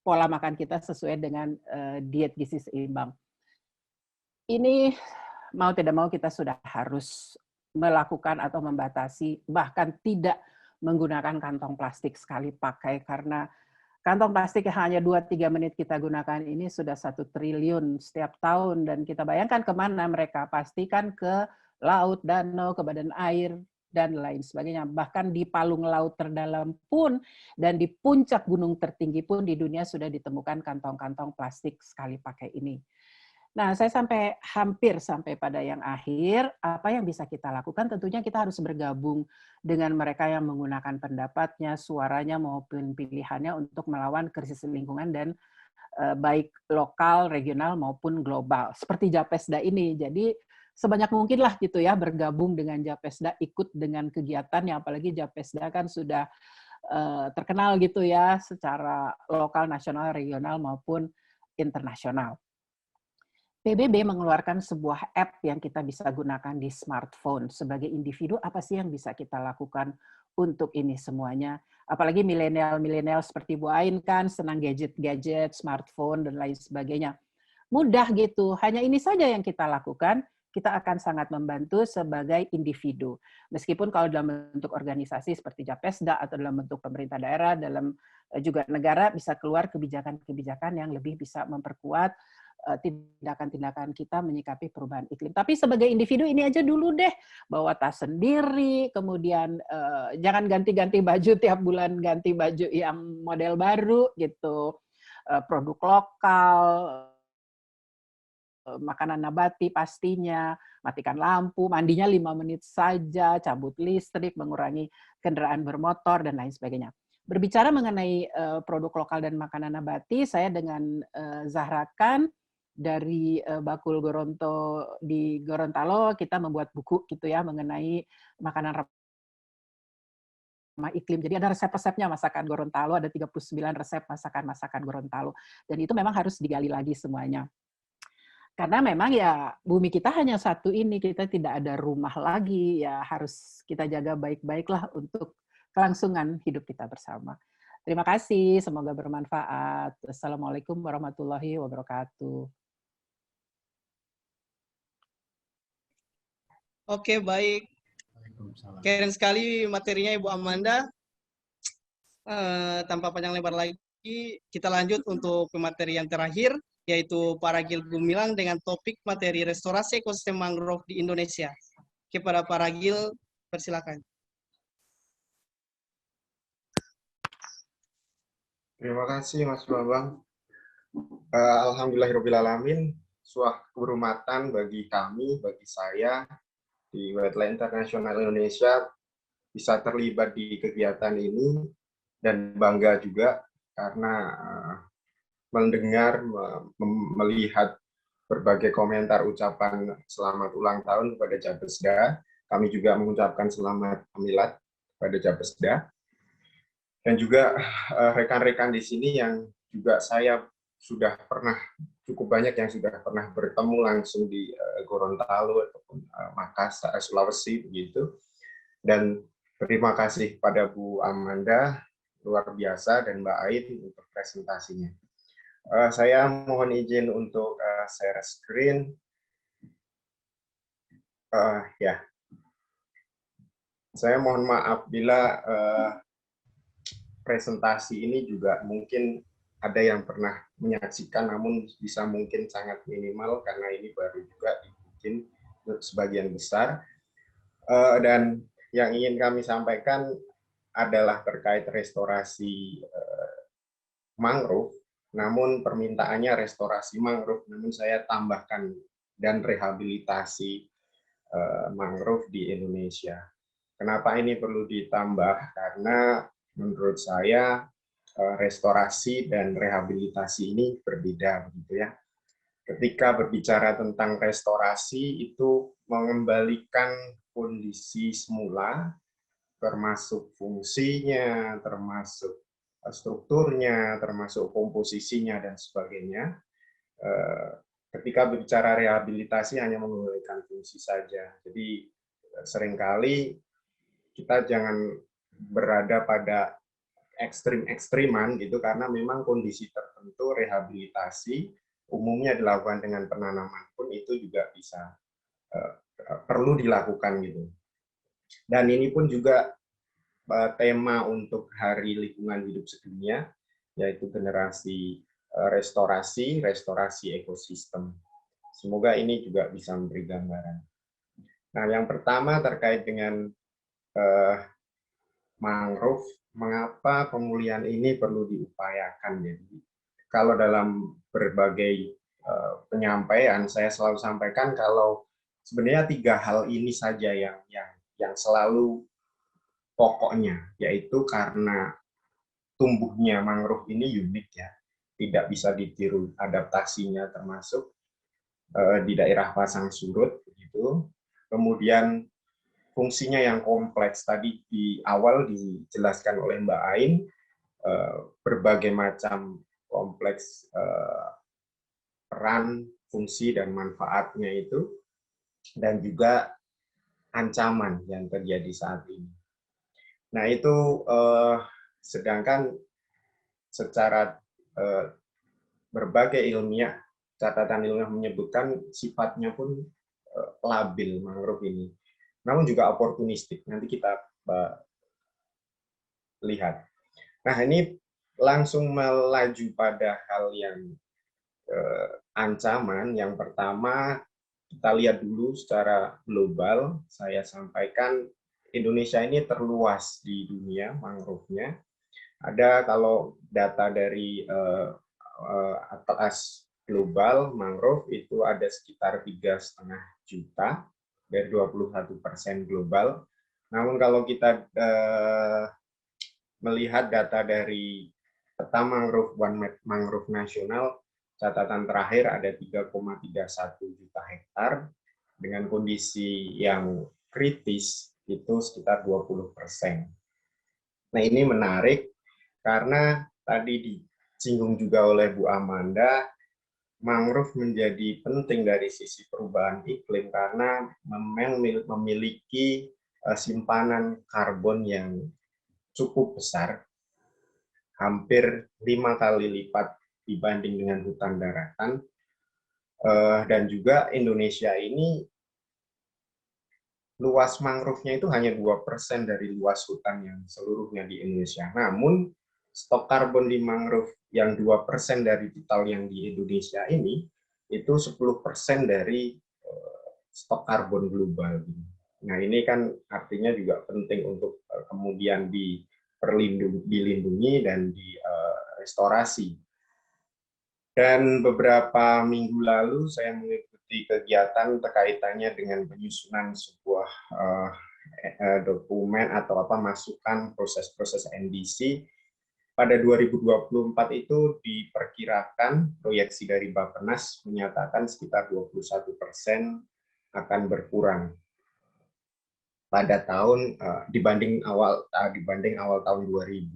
pola makan kita sesuai dengan diet gizi seimbang. Ini mau tidak mau kita sudah harus melakukan atau membatasi, bahkan tidak menggunakan kantong plastik sekali pakai, karena kantong plastik yang hanya 2-3 menit kita gunakan ini sudah 1 triliun setiap tahun, dan kita bayangkan kemana mereka, pastikan ke laut, danau, ke badan air, dan lain sebagainya. Bahkan di palung laut terdalam pun, dan di puncak gunung tertinggi pun di dunia sudah ditemukan kantong-kantong plastik sekali pakai ini. Nah, saya hampir sampai pada yang akhir, apa yang bisa kita lakukan? Tentunya kita harus bergabung dengan mereka yang menggunakan pendapatnya, suaranya maupun pilihannya untuk melawan krisis lingkungan dan baik lokal, regional maupun global. Seperti Japesda ini. Jadi sebanyak mungkin lah gitu ya bergabung dengan Japesda, ikut dengan kegiatannya, apalagi Japesda kan sudah terkenal gitu ya secara lokal, nasional, regional maupun internasional. PBB mengeluarkan sebuah app yang kita bisa gunakan di smartphone. Sebagai individu, apa sih yang bisa kita lakukan untuk ini semuanya? Apalagi milenial-milenial seperti Bu Ain kan, senang gadget-gadget, smartphone, dan lain sebagainya. Mudah gitu, hanya ini saja yang kita lakukan, kita akan sangat membantu sebagai individu. Meskipun kalau dalam bentuk organisasi seperti Japesda, atau dalam bentuk pemerintah daerah, dalam juga negara, bisa keluar kebijakan-kebijakan yang lebih bisa memperkuat tindakan-tindakan kita menyikapi perubahan iklim. Tapi sebagai individu ini aja dulu deh, bawa tas sendiri, kemudian jangan ganti-ganti baju tiap bulan, ganti baju yang model baru gitu, produk lokal, makanan nabati pastinya, matikan lampu, mandinya 5 menit saja, cabut listrik, mengurangi kendaraan bermotor, dan lain sebagainya. Berbicara mengenai produk lokal dan makanan nabati, saya dengan Zahra Khan dari Bakul Goronto di Gorontalo, kita membuat buku gitu ya mengenai makanan ramah iklim. Jadi ada resep-resepnya masakan Gorontalo, ada 39 resep masakan-masakan Gorontalo. Dan itu memang harus digali lagi semuanya. Karena memang ya bumi kita hanya satu ini, kita tidak ada rumah lagi, ya harus kita jaga baik-baiklah untuk kelangsungan hidup kita bersama. Terima kasih, semoga bermanfaat. Assalamualaikum warahmatullahi wabarakatuh. Oke, baik. Keren sekali materinya Ibu Amanda. Tanpa panjang lebar lagi, kita lanjut untuk pemateri yang terakhir, yaitu Paragil Gumilang dengan topik materi restorasi ekosistem mangrove di Indonesia. Kepada Paragil, persilakan. Terima kasih Mas Bambang. Alhamdulillahirrahmanirrahim. Suatu kehormatan bagi kami, bagi saya di Wildlife International Indonesia bisa terlibat di kegiatan ini dan bangga juga karena mendengar, melihat berbagai komentar ucapan selamat ulang tahun kepada Japesda. Kami juga mengucapkan selamat milad kepada Japesda. Dan juga rekan-rekan di sini yang juga saya sudah pernah, cukup banyak yang sudah pernah bertemu langsung di Gorontalo ataupun Makassar, Sulawesi begitu. Dan terima kasih pada Bu Amanda, luar biasa, dan Mbak Ain untuk presentasinya. Saya mohon izin untuk share screen. Ya, saya mohon maaf bila presentasi ini juga mungkin ada yang pernah menyaksikan, namun bisa mungkin sangat minimal karena ini baru juga dibikin sebagian besar. Dan yang ingin kami sampaikan adalah terkait restorasi mangrove, namun permintaannya restorasi mangrove, namun saya tambahkan dan rehabilitasi mangrove di Indonesia. Kenapa ini perlu ditambah? Karena menurut saya restorasi dan rehabilitasi ini berbeda, begitu ya. Ketika berbicara tentang restorasi itu mengembalikan kondisi semula, termasuk fungsinya, termasuk strukturnya, termasuk komposisinya dan sebagainya. Ketika berbicara rehabilitasi hanya mengembalikan fungsi saja. Jadi seringkali kita jangan berada pada ekstrim-ekstriman gitu, karena memang kondisi tertentu rehabilitasi umumnya dilakukan dengan penanaman pun itu juga bisa perlu dilakukan gitu. Dan ini pun juga tema untuk Hari Lingkungan Hidup Sedunia, yaitu generasi restorasi ekosistem. Semoga ini juga bisa memberi gambaran. Nah, yang pertama terkait dengan mangrove, mengapa pemulihan ini perlu diupayakan. Jadi, kalau dalam berbagai penyampaian, saya selalu sampaikan kalau sebenarnya 3 hal ini saja yang selalu pokoknya, yaitu karena tumbuhnya mangrove ini unik ya, tidak bisa ditiru adaptasinya, termasuk di daerah pasang surut begitu. Kemudian fungsinya yang kompleks, tadi di awal dijelaskan oleh Mbak Ain, berbagai macam kompleks peran, fungsi, dan manfaatnya itu, dan juga ancaman yang terjadi saat ini. Nah itu sedangkan secara berbagai ilmiah, catatan ilmiah menyebutkan sifatnya pun labil mangrove ini. Namun juga oportunistik. Nanti kita lihat. Nah, ini langsung melaju pada hal yang ancaman. Yang pertama, kita lihat dulu secara global. Saya sampaikan Indonesia ini terluas di dunia mangrove-nya. Ada kalau data dari Atlas Global mangrove itu ada sekitar 3,5 juta dari 21% global. Namun kalau kita melihat data dari peta mangrove One Mangrove Nasional, catatan terakhir ada 3,31 juta hektar dengan kondisi yang kritis itu sekitar 20%. Nah ini menarik karena tadi disinggung juga oleh Bu Amanda, mangrove menjadi penting dari sisi perubahan iklim karena memiliki simpanan karbon yang cukup besar, hampir 5 kali lipat dibanding dengan hutan daratan. Dan juga Indonesia ini luas mangrove-nya itu hanya 2% dari luas hutan yang seluruhnya di Indonesia. Namun stok karbon di mangrove yang 2% dari total yang di Indonesia ini, itu 10% dari stok karbon global. Nah ini kan artinya juga penting untuk kemudian dilindungi dan restorasi. Dan beberapa minggu lalu saya mengikuti kegiatan terkaitannya dengan penyusunan sebuah dokumen atau masukan proses-proses NDC. Pada 2024 itu diperkirakan proyeksi dari Bappenas menyatakan sekitar 21% akan berkurang pada tahun dibanding awal tahun 2000.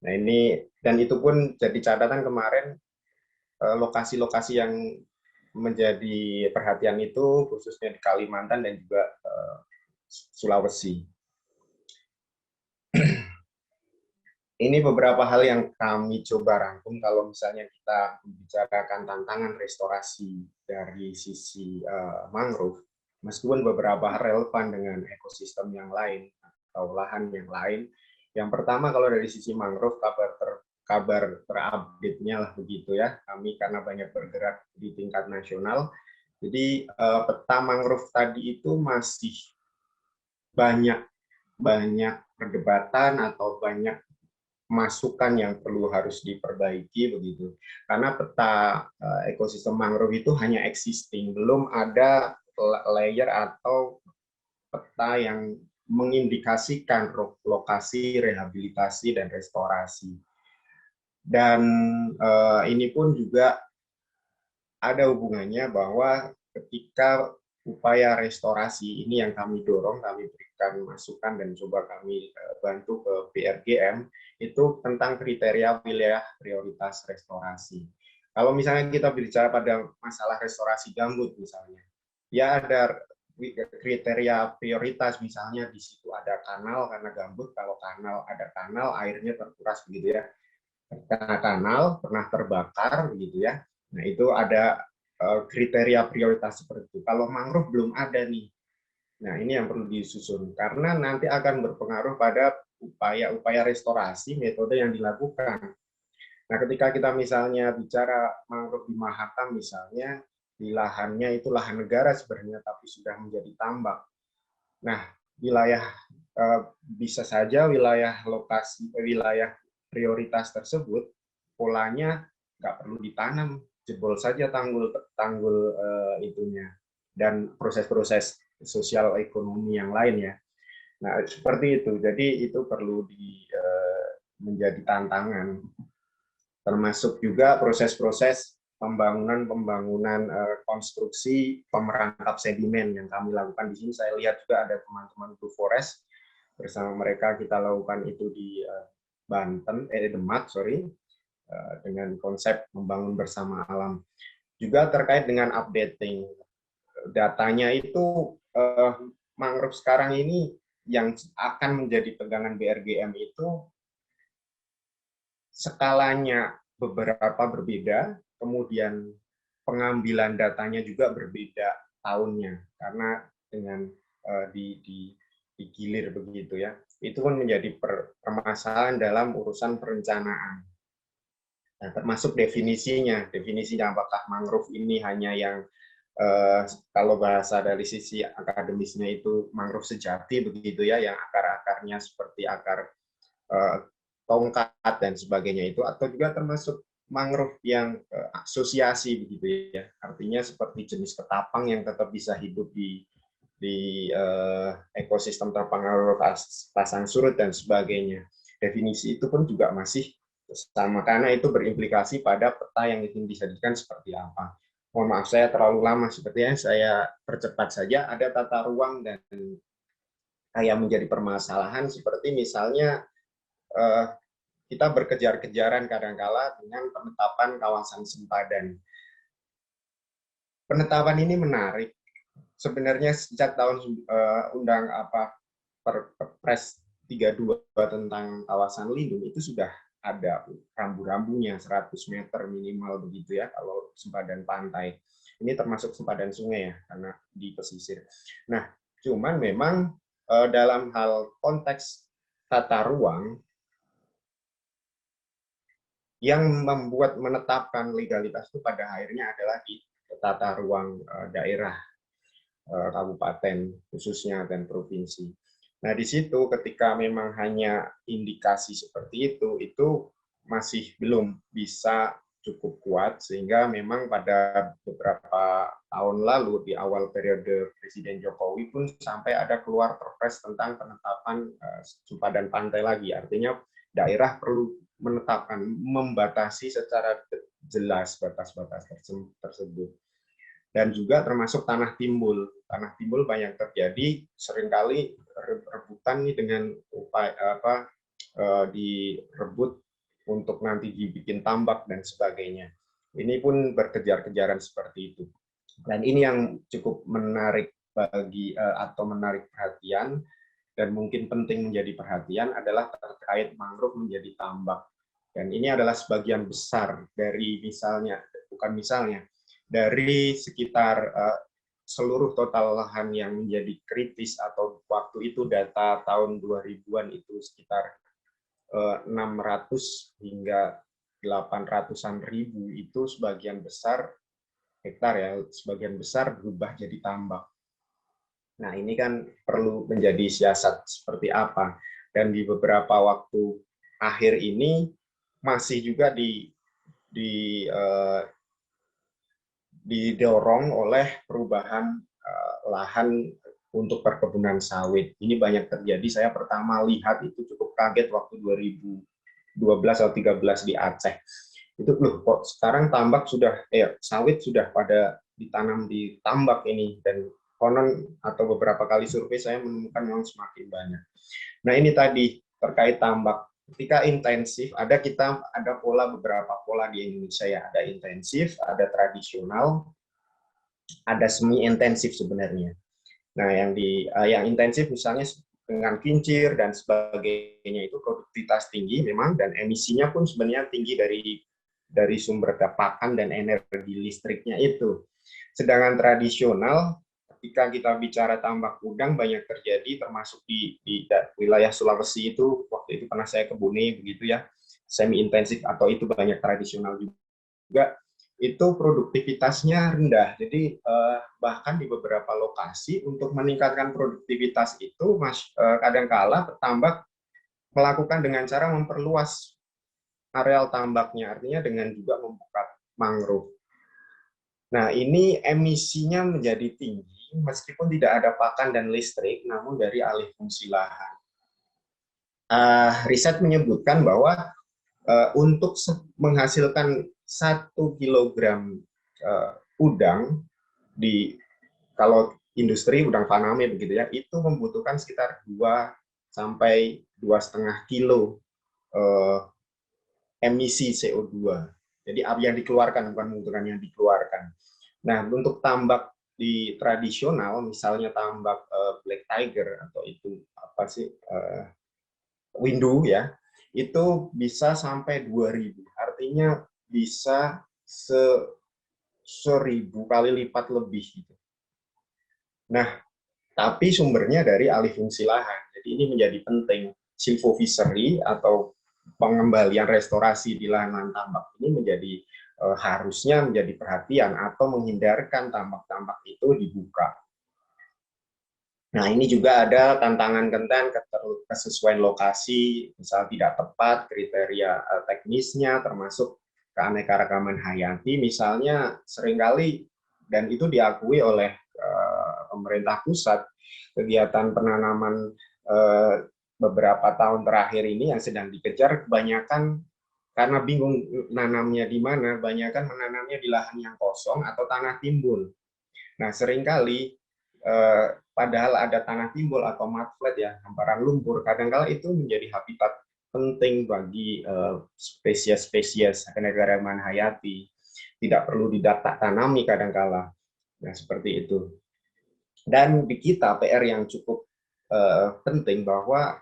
Nah ini, dan itu pun jadi catatan kemarin, lokasi-lokasi yang menjadi perhatian itu khususnya di Kalimantan dan juga Sulawesi. Ini beberapa hal yang kami coba rangkum kalau misalnya kita membicarakan tantangan restorasi dari sisi mangrove, meskipun beberapa relevan dengan ekosistem yang lain atau lahan yang lain. Yang pertama kalau dari sisi mangrove, kabar terupdate-nya lah begitu ya. Kami karena banyak bergerak di tingkat nasional, jadi peta mangrove tadi itu masih banyak perdebatan atau banyak masukan yang harus diperbaiki begitu. Karena peta ekosistem mangrove itu hanya existing, belum ada layer atau peta yang mengindikasikan lokasi rehabilitasi dan restorasi. Dan ini pun juga ada hubungannya bahwa ketika upaya restorasi ini yang kami dorong, kami berikan masukan dan coba kami bantu ke BRGM, itu tentang kriteria wilayah prioritas restorasi. Kalau misalnya kita bicara pada masalah restorasi gambut misalnya, ya ada kriteria prioritas, misalnya di situ ada kanal, karena gambut kalau ada kanal airnya terkuras begitu ya. Karena kanal pernah terbakar begitu ya. Nah, itu ada kriteria prioritas seperti itu. Kalau mangrove belum ada nih. Nah, ini yang perlu disusun karena nanti akan berpengaruh pada upaya restorasi, metode yang dilakukan. Nah, ketika kita misalnya bicara mangrove di Mahakam misalnya, di lahannya itu lahan negara sebenarnya tapi sudah menjadi tambak. Nah, wilayah bisa saja wilayah prioritas tersebut polanya nggak perlu ditanam, jebol saja tanggul itunya dan proses-proses sosial ekonomi yang lain ya. Nah seperti itu, jadi itu perlu menjadi tantangan, termasuk juga proses-proses pembangunan konstruksi pemerangkap sedimen yang kami lakukan di sini. Saya lihat juga ada teman-teman Blue Forest, bersama mereka kita lakukan itu di Demak, dengan konsep membangun bersama alam. Juga terkait dengan updating datanya itu, mangrove sekarang ini yang akan menjadi pegangan BRGM itu skalanya beberapa berbeda, kemudian pengambilan datanya juga berbeda tahunnya, karena dengan digilir begitu ya. Itu pun menjadi permasalahan dalam urusan perencanaan. Nah, termasuk definisinya apakah mangrove ini hanya yang kalau bahasa dari sisi akademisnya itu mangrove sejati begitu ya, yang akar-akarnya seperti akar tongkat dan sebagainya itu, atau juga termasuk mangrove yang asosiasi begitu ya, artinya seperti jenis ketapang yang tetap bisa hidup di ekosistem terpengaruh pasang surut dan sebagainya. Definisi itu pun juga masih sama, karena itu berimplikasi pada peta yang ingin disajikan seperti apa. Mohon maaf saya terlalu lama, sepertinya saya percepat saja. Ada tata ruang dan yang menjadi permasalahan, seperti misalnya kita berkejar-kejaran kadangkala dengan penetapan kawasan sempadan. Penetapan ini menarik. Sebenarnya sejak tahun Perpres 32 tentang kawasan lindung itu sudah ada rambu-rambunya 100 meter minimal begitu ya kalau sempadan pantai. Ini termasuk sempadan sungai ya karena di pesisir. Nah, cuman memang dalam hal konteks tata ruang yang membuat menetapkan legalitas itu pada akhirnya adalah di tata ruang daerah, kabupaten khususnya dan provinsi. Nah di situ ketika memang hanya indikasi seperti itu masih belum bisa cukup kuat, sehingga memang pada beberapa tahun lalu di awal periode Presiden Jokowi pun sampai ada keluar perpres tentang penetapan sempadan pantai lagi. Artinya daerah perlu menetapkan, membatasi secara jelas batas-batas tersebut. Dan juga termasuk tanah timbul. Tanah timbul banyak terjadi, seringkali rebutan nih dengan upaya direbut untuk nanti dibikin tambak dan sebagainya. Ini pun berkejar-kejaran seperti itu. Dan ini yang cukup menarik bagi atau menarik perhatian dan mungkin penting menjadi perhatian adalah terkait mangrove menjadi tambak. Dan ini adalah sebagian besar dari dari sekitar seluruh total lahan yang menjadi kritis atau waktu itu data tahun 2000-an itu sekitar 600 hingga 800-an ribu, itu sebagian besar hektar ya, sebagian besar berubah jadi tambak. Nah, ini kan perlu menjadi siasat seperti apa. Dan di beberapa waktu akhir ini masih juga didorong oleh perubahan lahan untuk perkebunan sawit. Ini banyak terjadi. Saya pertama lihat itu cukup kaget waktu 2012 atau 2013 di Aceh. Itu loh, kok sekarang sawit sudah pada ditanam di tambak ini, dan konon atau beberapa kali survei saya menemukan memang semakin banyak. Nah, ini tadi terkait tambak. Ketika intensif, ada beberapa pola di Indonesia ya. Ada intensif, ada tradisional, ada semi intensif sebenarnya. Nah, yang intensif misalnya dengan kincir dan sebagainya itu produktivitas tinggi memang, dan emisinya pun sebenarnya tinggi dari sumber pakan dan energi listriknya itu. Sedangkan tradisional, ketika kita bicara tambak udang banyak terjadi, termasuk di wilayah Sulawesi itu, waktu itu pernah saya kebuni begitu ya, semi intensif atau itu banyak tradisional juga, itu produktivitasnya rendah. Jadi bahkan di beberapa lokasi untuk meningkatkan produktivitas itu kadangkala petambak melakukan dengan cara memperluas areal tambaknya, artinya dengan juga membuka mangrove. Nah, ini emisinya menjadi tinggi meskipun tidak ada pakan dan listrik, namun dari alih fungsi lahan. Riset menyebutkan bahwa untuk menghasilkan 1 kilogram udang kalau industri udang faname begitu ya, itu membutuhkan sekitar 2 sampai 2,5 kilo emisi CO2. Jadi yang dikeluarkan, bukan membutuhkan yang dikeluarkan. Nah, untuk tambak di tradisional, misalnya tambak black tiger atau itu apa sih windu ya, itu bisa sampai 2.000. Artinya bisa 1.000 kali lipat lebih gitu. Nah, tapi sumbernya dari alih fungsi lahan. Jadi ini menjadi penting. Silvofishery atau pengembalian restorasi di lahan tambak ini harusnya menjadi perhatian atau menghindarkan tambak-tambak itu dibuka. Nah, ini juga ada tantangan kesesuaian lokasi, misal tidak tepat kriteria teknisnya, termasuk keanekaragaman hayati, misalnya seringkali, dan itu diakui oleh pemerintah pusat, kegiatan penanaman beberapa tahun terakhir ini yang sedang dikejar kebanyakan karena bingung nanamnya di mana, kebanyakan menanamnya di lahan yang kosong atau tanah timbul. Nah, seringkali padahal ada tanah timbul atau mudflat ya, hamparan lumpur, kadang-kala itu menjadi habitat penting bagi spesies-spesies keanekaragaman hayati. Tidak perlu ditanami kadang-kala. Nah, seperti itu. Dan di kita PR yang cukup penting bahwa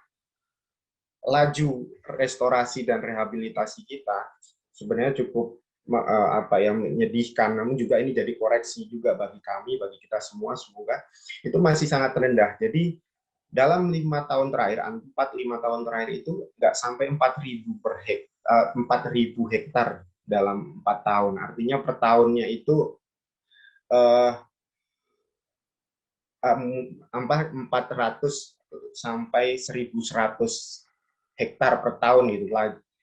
laju restorasi dan rehabilitasi kita sebenarnya cukup menyedihkan, namun juga ini jadi koreksi juga bagi kami, bagi kita semua, semoga itu masih sangat rendah. Jadi dalam 5 tahun terakhir, 4-5 tahun terakhir itu nggak sampai 4.000 hektar dalam 4 tahun. Artinya per tahunnya itu 400 sampai 1.100 hektar per tahun gitu.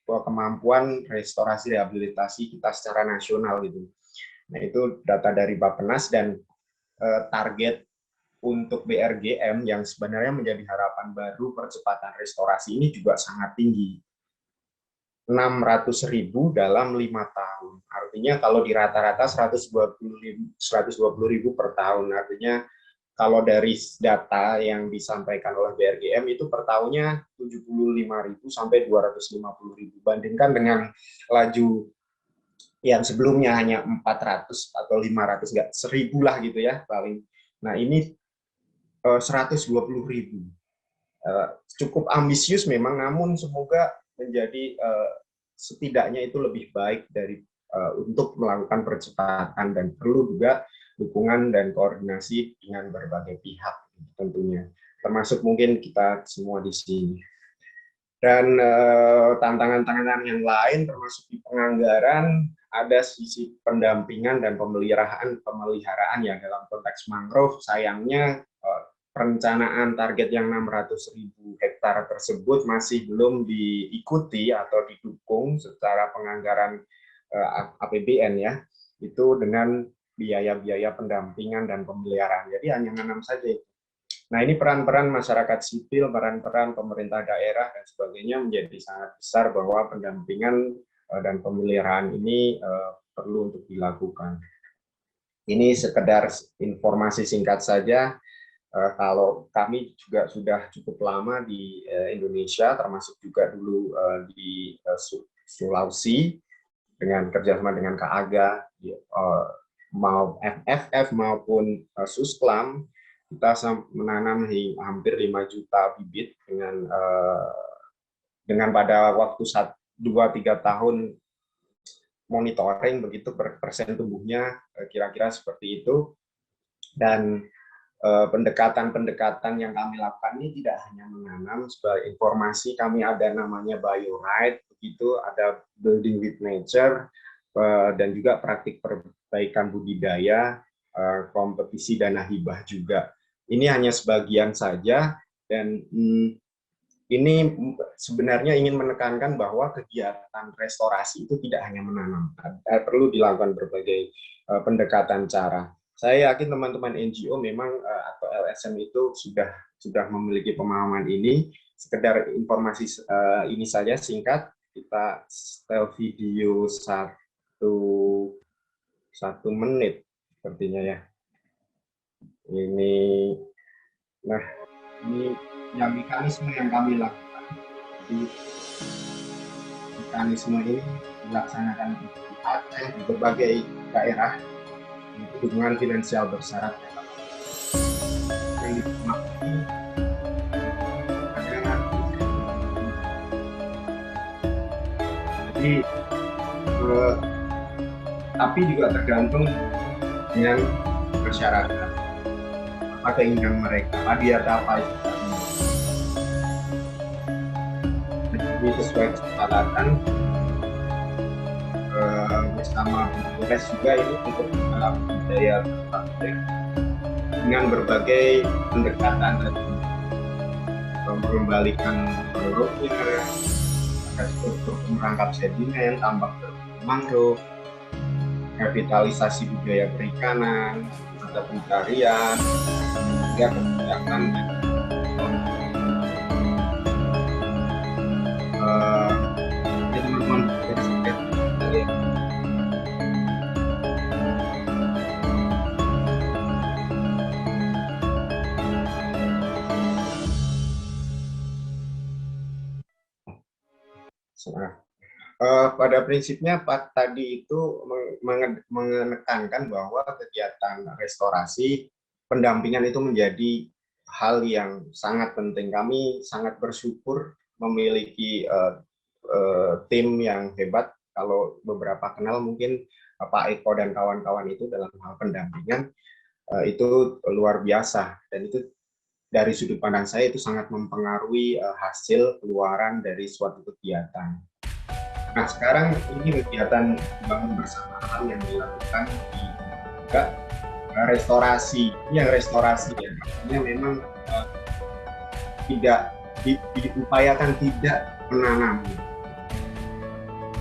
kemampuan restorasi rehabilitasi kita secara nasional gitu. Nah, itu data dari Bappenas, dan target untuk BRGM yang sebenarnya menjadi harapan baru percepatan restorasi ini juga sangat tinggi. 600.000 dalam 5 tahun. Artinya kalau di rata-rata 120.000 per tahun. Artinya kalau dari data yang disampaikan oleh BRGM itu per tahunnya 75.000 sampai 250.000. Bandingkan dengan laju yang sebelumnya hanya 400 atau 500, nggak 1.000 lah gitu ya paling. Nah, ini 120.000. Cukup ambisius memang, namun semoga menjadi setidaknya itu lebih baik dari untuk melakukan percepatan, dan perlu juga dukungan dan koordinasi dengan berbagai pihak tentunya, termasuk mungkin kita semua di sini. Dan tantangan-tantangan yang lain termasuk di penganggaran, ada sisi pendampingan dan pemeliharaan ya dalam konteks mangrove. Sayangnya perencanaan target yang 600.000 hektar tersebut masih belum diikuti atau didukung secara penganggaran APBN ya, itu dengan biaya-biaya pendampingan dan pemeliharaan. Jadi hanya nanam saja itu. Nah, ini peran-peran masyarakat sipil, peran-peran pemerintah daerah dan sebagainya menjadi sangat besar, bahwa pendampingan dan pemeliharaan ini perlu untuk dilakukan. Ini sekedar informasi singkat saja. Kalau kami juga sudah cukup lama di Indonesia, termasuk juga dulu di Sulawesi, dengan kerjasama dengan KAGA, mau FFF maupun Susklam, kita menanam hampir 5 juta bibit dengan pada waktu 2-3 tahun monitoring, begitu persen tumbuhnya kira-kira seperti itu. Dan pendekatan-pendekatan yang kami lakukan ini tidak hanya menanam. Sebagai informasi, kami ada namanya BioRide, begitu, ada Building with Nature, dan juga praktik perbaikan budidaya, kompetisi dana hibah juga. Ini hanya sebagian saja, dan ini sebenarnya ingin menekankan bahwa kegiatan restorasi itu tidak hanya menanam, perlu dilakukan berbagai pendekatan cara. Saya yakin teman-teman NGO memang atau LSM itu sudah memiliki pemahaman ini. Sekedar informasi ini saja singkat. Kita setel video 1 menit sepertinya ya. Ini yang mekanisme yang kami lakukan. Jadi, mekanisme ini dilaksanakan di Aceh, di berbagai daerah. Itu dukungan finansial bersyarat yang dimaksud adalah, jadi tapi juga tergantung dengan masyarakat, apa keinginan mereka, dia apa itu. Jadi sesuai kesepakatan bersama Polres juga ini untuk budaya dengan berbagai pendekatan tadi, mengembalikan mangrove-nya, struktur merangkap sedimen, tambak mangrove, revitalisasi budaya perikanan, mata pencarian, hingga kebijakan teman-teman pada prinsipnya Pak tadi itu menekankan bahwa kegiatan restorasi pendampingan itu menjadi hal yang sangat penting. Kami sangat bersyukur memiliki tim yang hebat. Kalau beberapa kenal mungkin Pak Eko dan kawan-kawan itu dalam hal pendampingan itu luar biasa, dan itu dari sudut pandang saya itu sangat mempengaruhi hasil keluaran dari suatu kegiatan. Nah, sekarang ini kegiatan bangun bersama yang dilakukan di juga restorasi. Ini yang restorasi ya, artinya memang tidak diupayakan tidak menanam.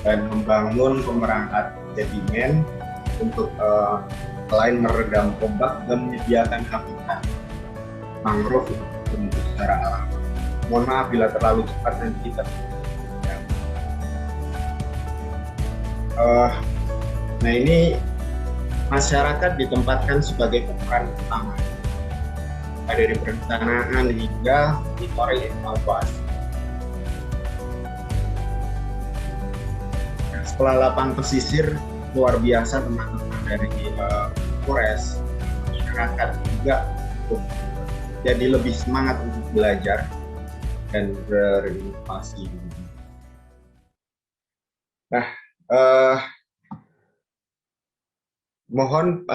dan membangun pemerangkat sedimen untuk selain meredam ombak dan menyediakan habitat mangrove untuk tumbuh secara alami. Mohon maaf bila terlalu cepat nanti kita. Nah ini masyarakat ditempatkan sebagai pemeran utama dari perencanaan hingga monitoring evaluasi. Setelah lapang pesisir luar biasa teman-teman dari Polres, masyarakat juga jadi lebih semangat untuk belajar dan berinovasi. Nah, mohon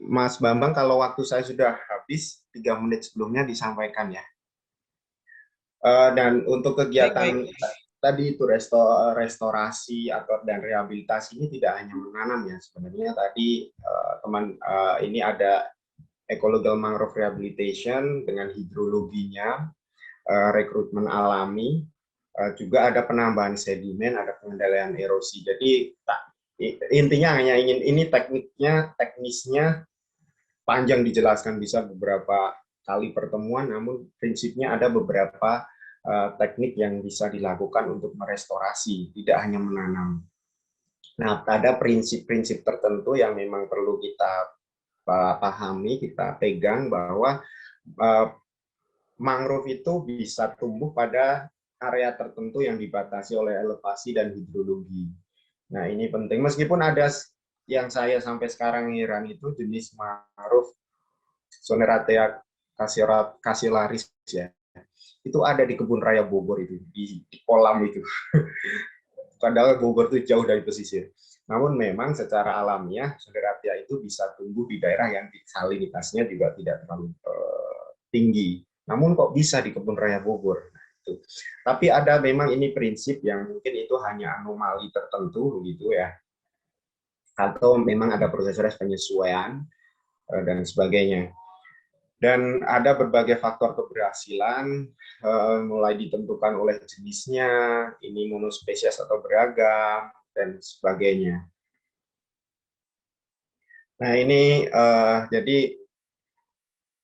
Mas Bambang kalau waktu saya sudah habis 3 menit sebelumnya disampaikan ya. Dan untuk kegiatan tadi itu restorasi dan rehabilitasi ini tidak hanya menanam ya, sebenarnya tadi ini ada ecological mangrove rehabilitation dengan hidrologinya, rekrutmen alami, juga ada penambahan sedimen, ada pengendalian erosi. Jadi intinya hanya ingin ini teknisnya panjang dijelaskan, bisa beberapa kali pertemuan, namun prinsipnya ada beberapa teknik yang bisa dilakukan untuk merestorasi, tidak hanya menanam. Nah, ada prinsip-prinsip tertentu yang memang perlu kita pahami, kita pegang bahwa mangrove itu bisa tumbuh pada area tertentu yang dibatasi oleh elevasi dan hidrologi. Nah, ini penting. Meskipun ada yang saya sampai sekarang heran itu jenis mangrove Zoneratea cassiolaris ya. Itu ada di Kebun Raya Bogor itu, di kolam itu. Padahal Bogor itu jauh dari pesisir. Namun memang secara alamiah Zoneratea itu bisa tumbuh di daerah yang salinitasnya juga tidak terlalu tinggi. Namun kok bisa di Kebun Raya Bogor? Nah, itu. Tapi ada memang ini prinsip yang mungkin itu hanya anomali tertentu gitu ya. Atau memang ada proses penyesuaian dan sebagainya. Dan ada berbagai faktor keberhasilan, mulai ditentukan oleh jenisnya, ini monospesies atau beragam, dan sebagainya. Nah ini jadi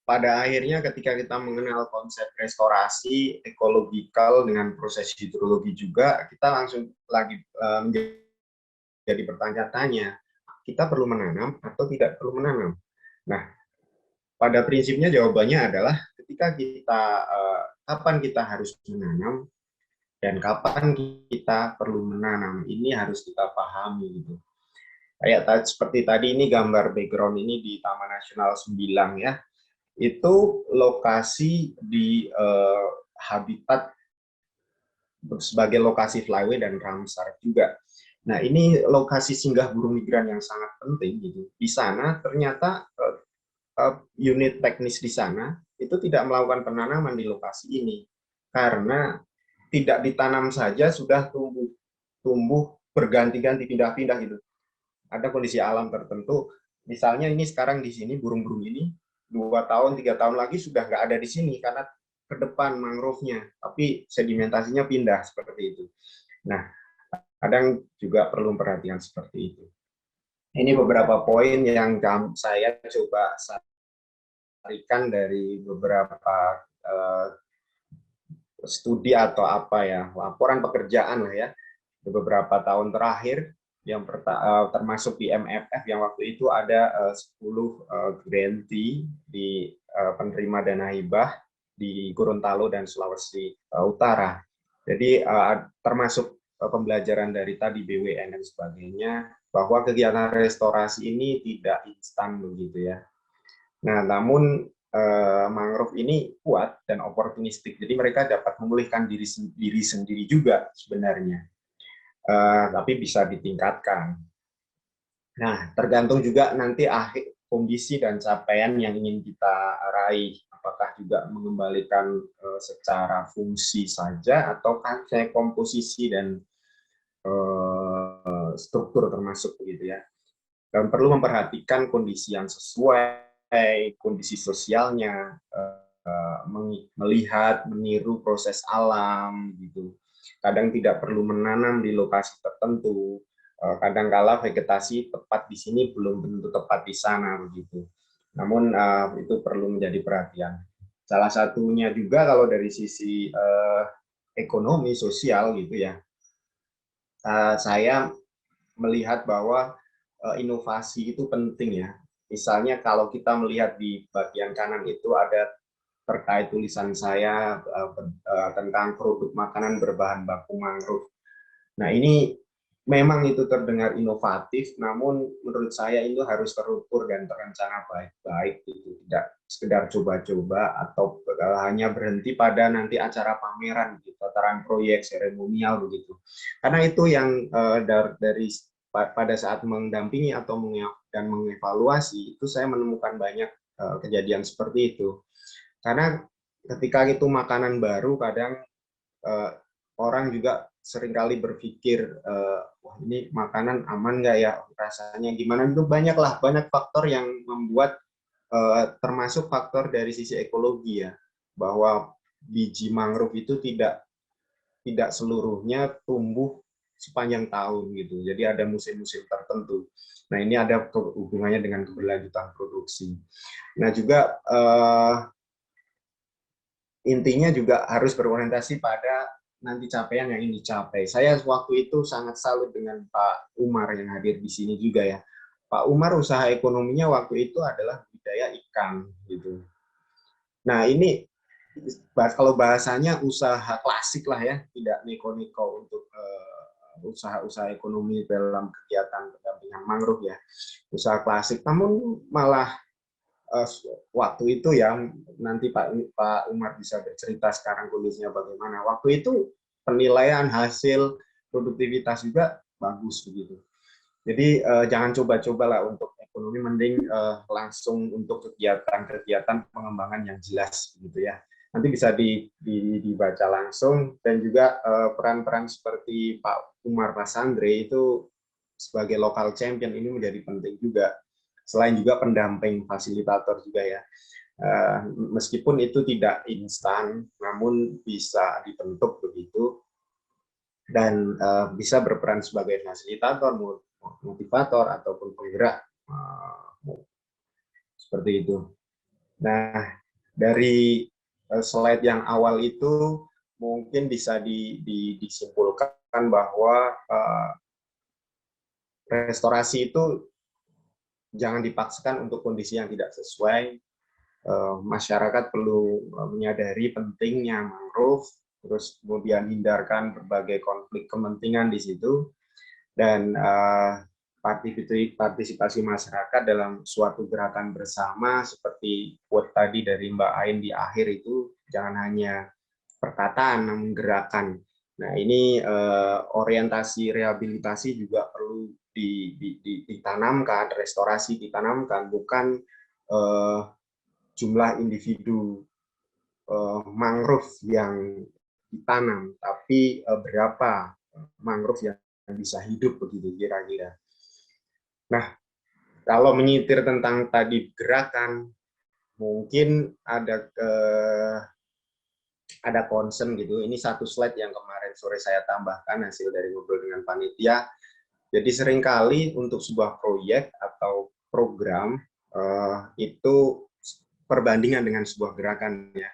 pada akhirnya ketika kita mengenal konsep restorasi ekologikal dengan proses hidrologi juga, kita langsung lagi menjadi bertanya-tanya, kita perlu menanam atau tidak perlu menanam? Nah, pada prinsipnya jawabannya adalah ketika kapan kita harus menanam dan kapan kita perlu menanam, ini harus kita pahami gitu. Kayak seperti tadi ini gambar background ini di Taman Nasional Sembilang ya, itu lokasi di habitat sebagai lokasi flyway dan Ramsar juga. Nah ini lokasi singgah burung migran yang sangat penting gitu. Di sana ternyata unit teknis di sana itu tidak melakukan penanaman di lokasi ini karena tidak ditanam saja sudah tumbuh berganti-ganti pindah-pindah gitu. Ada kondisi alam tertentu, misalnya ini sekarang di sini burung-burung ini 2 tahun 3 tahun lagi sudah nggak ada di sini karena ke depan mangrove-nya, tapi sedimentasinya pindah seperti itu. Nah, kadang juga perlu perhatian seperti itu. Ini beberapa poin yang saya coba tarikan dari beberapa studi atau apa ya, laporan pekerjaan lah ya, beberapa tahun terakhir, yang termasuk di MFF yang waktu itu ada 10 grantee di penerima dana hibah di Gorontalo dan Sulawesi Utara. Jadi termasuk pembelajaran dari tadi BWN dan sebagainya, bahwa kegiatan restorasi ini tidak instan begitu ya. Nah, namun mangrove ini kuat dan oportunistik, jadi mereka dapat memulihkan diri sendiri juga sebenarnya, tapi bisa ditingkatkan. Nah, tergantung juga nanti akhir kondisi dan capaian yang ingin kita raih, apakah juga mengembalikan secara fungsi saja atau komposisi dan struktur termasuk begitu ya. Dan perlu memperhatikan kondisi yang sesuai, kondisi sosialnya, melihat, meniru proses alam gitu. kadang tidak perlu menanam di lokasi tertentu, kadangkala vegetasi tepat di sini belum tentu tepat di sana begitu. Namun itu perlu menjadi perhatian. Salah satunya juga kalau dari sisi ekonomi sosial gitu ya, saya melihat bahwa inovasi itu penting ya. Misalnya kalau kita melihat di bagian kanan itu ada terkait tulisan saya tentang produk makanan berbahan baku mangrove. Nah ini memang itu terdengar inovatif, namun menurut saya itu harus terukur dan terencana baik-baik, itu tidak sekedar coba-coba atau hanya berhenti pada nanti acara pameran, gitu, tataran proyek seremonial begitu. Karena itu yang dari pada saat mendampingi atau dan mengevaluasi itu saya menemukan banyak kejadian seperti itu. Karena ketika itu makanan baru, kadang orang juga seringkali berpikir, wah ini makanan aman nggak ya, rasanya gimana, itu banyak faktor yang membuat, termasuk faktor dari sisi ekologi ya, bahwa biji mangrove itu tidak seluruhnya tumbuh sepanjang tahun gitu, jadi ada musim-musim tertentu. Nah ini ada hubungannya dengan keberlanjutan produksi. Nah juga intinya juga harus berorientasi pada nanti capaian yang ingin dicapai. Saya waktu itu sangat salut dengan Pak Umar yang hadir di sini juga ya. Pak Umar usaha ekonominya waktu itu adalah budidaya ikan gitu. Nah ini kalau bahasanya usaha klasik lah ya, tidak neko-neko untuk usaha-usaha ekonomi dalam kegiatan pendampingan mangrove ya, usaha klasik. Namun malah waktu itu ya, nanti Pak Umar bisa bercerita sekarang kondisinya bagaimana. Waktu itu penilaian hasil produktivitas juga bagus begitu. Jadi jangan coba-coba lah untuk ekonomi, mending langsung untuk kegiatan-kegiatan pengembangan yang jelas begitu ya. Nanti bisa dibaca langsung, dan juga peran-peran seperti Pak Umar Pasandre itu sebagai local champion ini menjadi penting juga. Selain juga pendamping fasilitator juga ya. Meskipun itu tidak instan, namun bisa dibentuk begitu, dan bisa berperan sebagai fasilitator, motivator, ataupun penggerak, seperti itu. Nah, dari slide yang awal itu mungkin bisa disimpulkan bahwa restorasi itu jangan dipaksakan untuk kondisi yang tidak sesuai. Masyarakat perlu menyadari pentingnya mangrove, terus kemudian hindarkan berbagai konflik kepentingan di situ, dan partisipasi masyarakat dalam suatu gerakan bersama, seperti quote tadi dari Mbak Ain di akhir itu, jangan hanya perkataan namun gerakan. Nah ini orientasi rehabilitasi juga perlu ditanamkan, restorasi ditanamkan, bukan jumlah individu mangrove yang ditanam, tapi berapa mangrove yang bisa hidup begitu kira-kira. Nah, kalau menyitir tentang tadi gerakan, mungkin ada concern gitu. Ini satu slide yang kemarin sore saya tambahkan hasil dari ngobrol dengan panitia. Jadi seringkali untuk sebuah proyek atau program itu perbandingan dengan sebuah gerakan ya.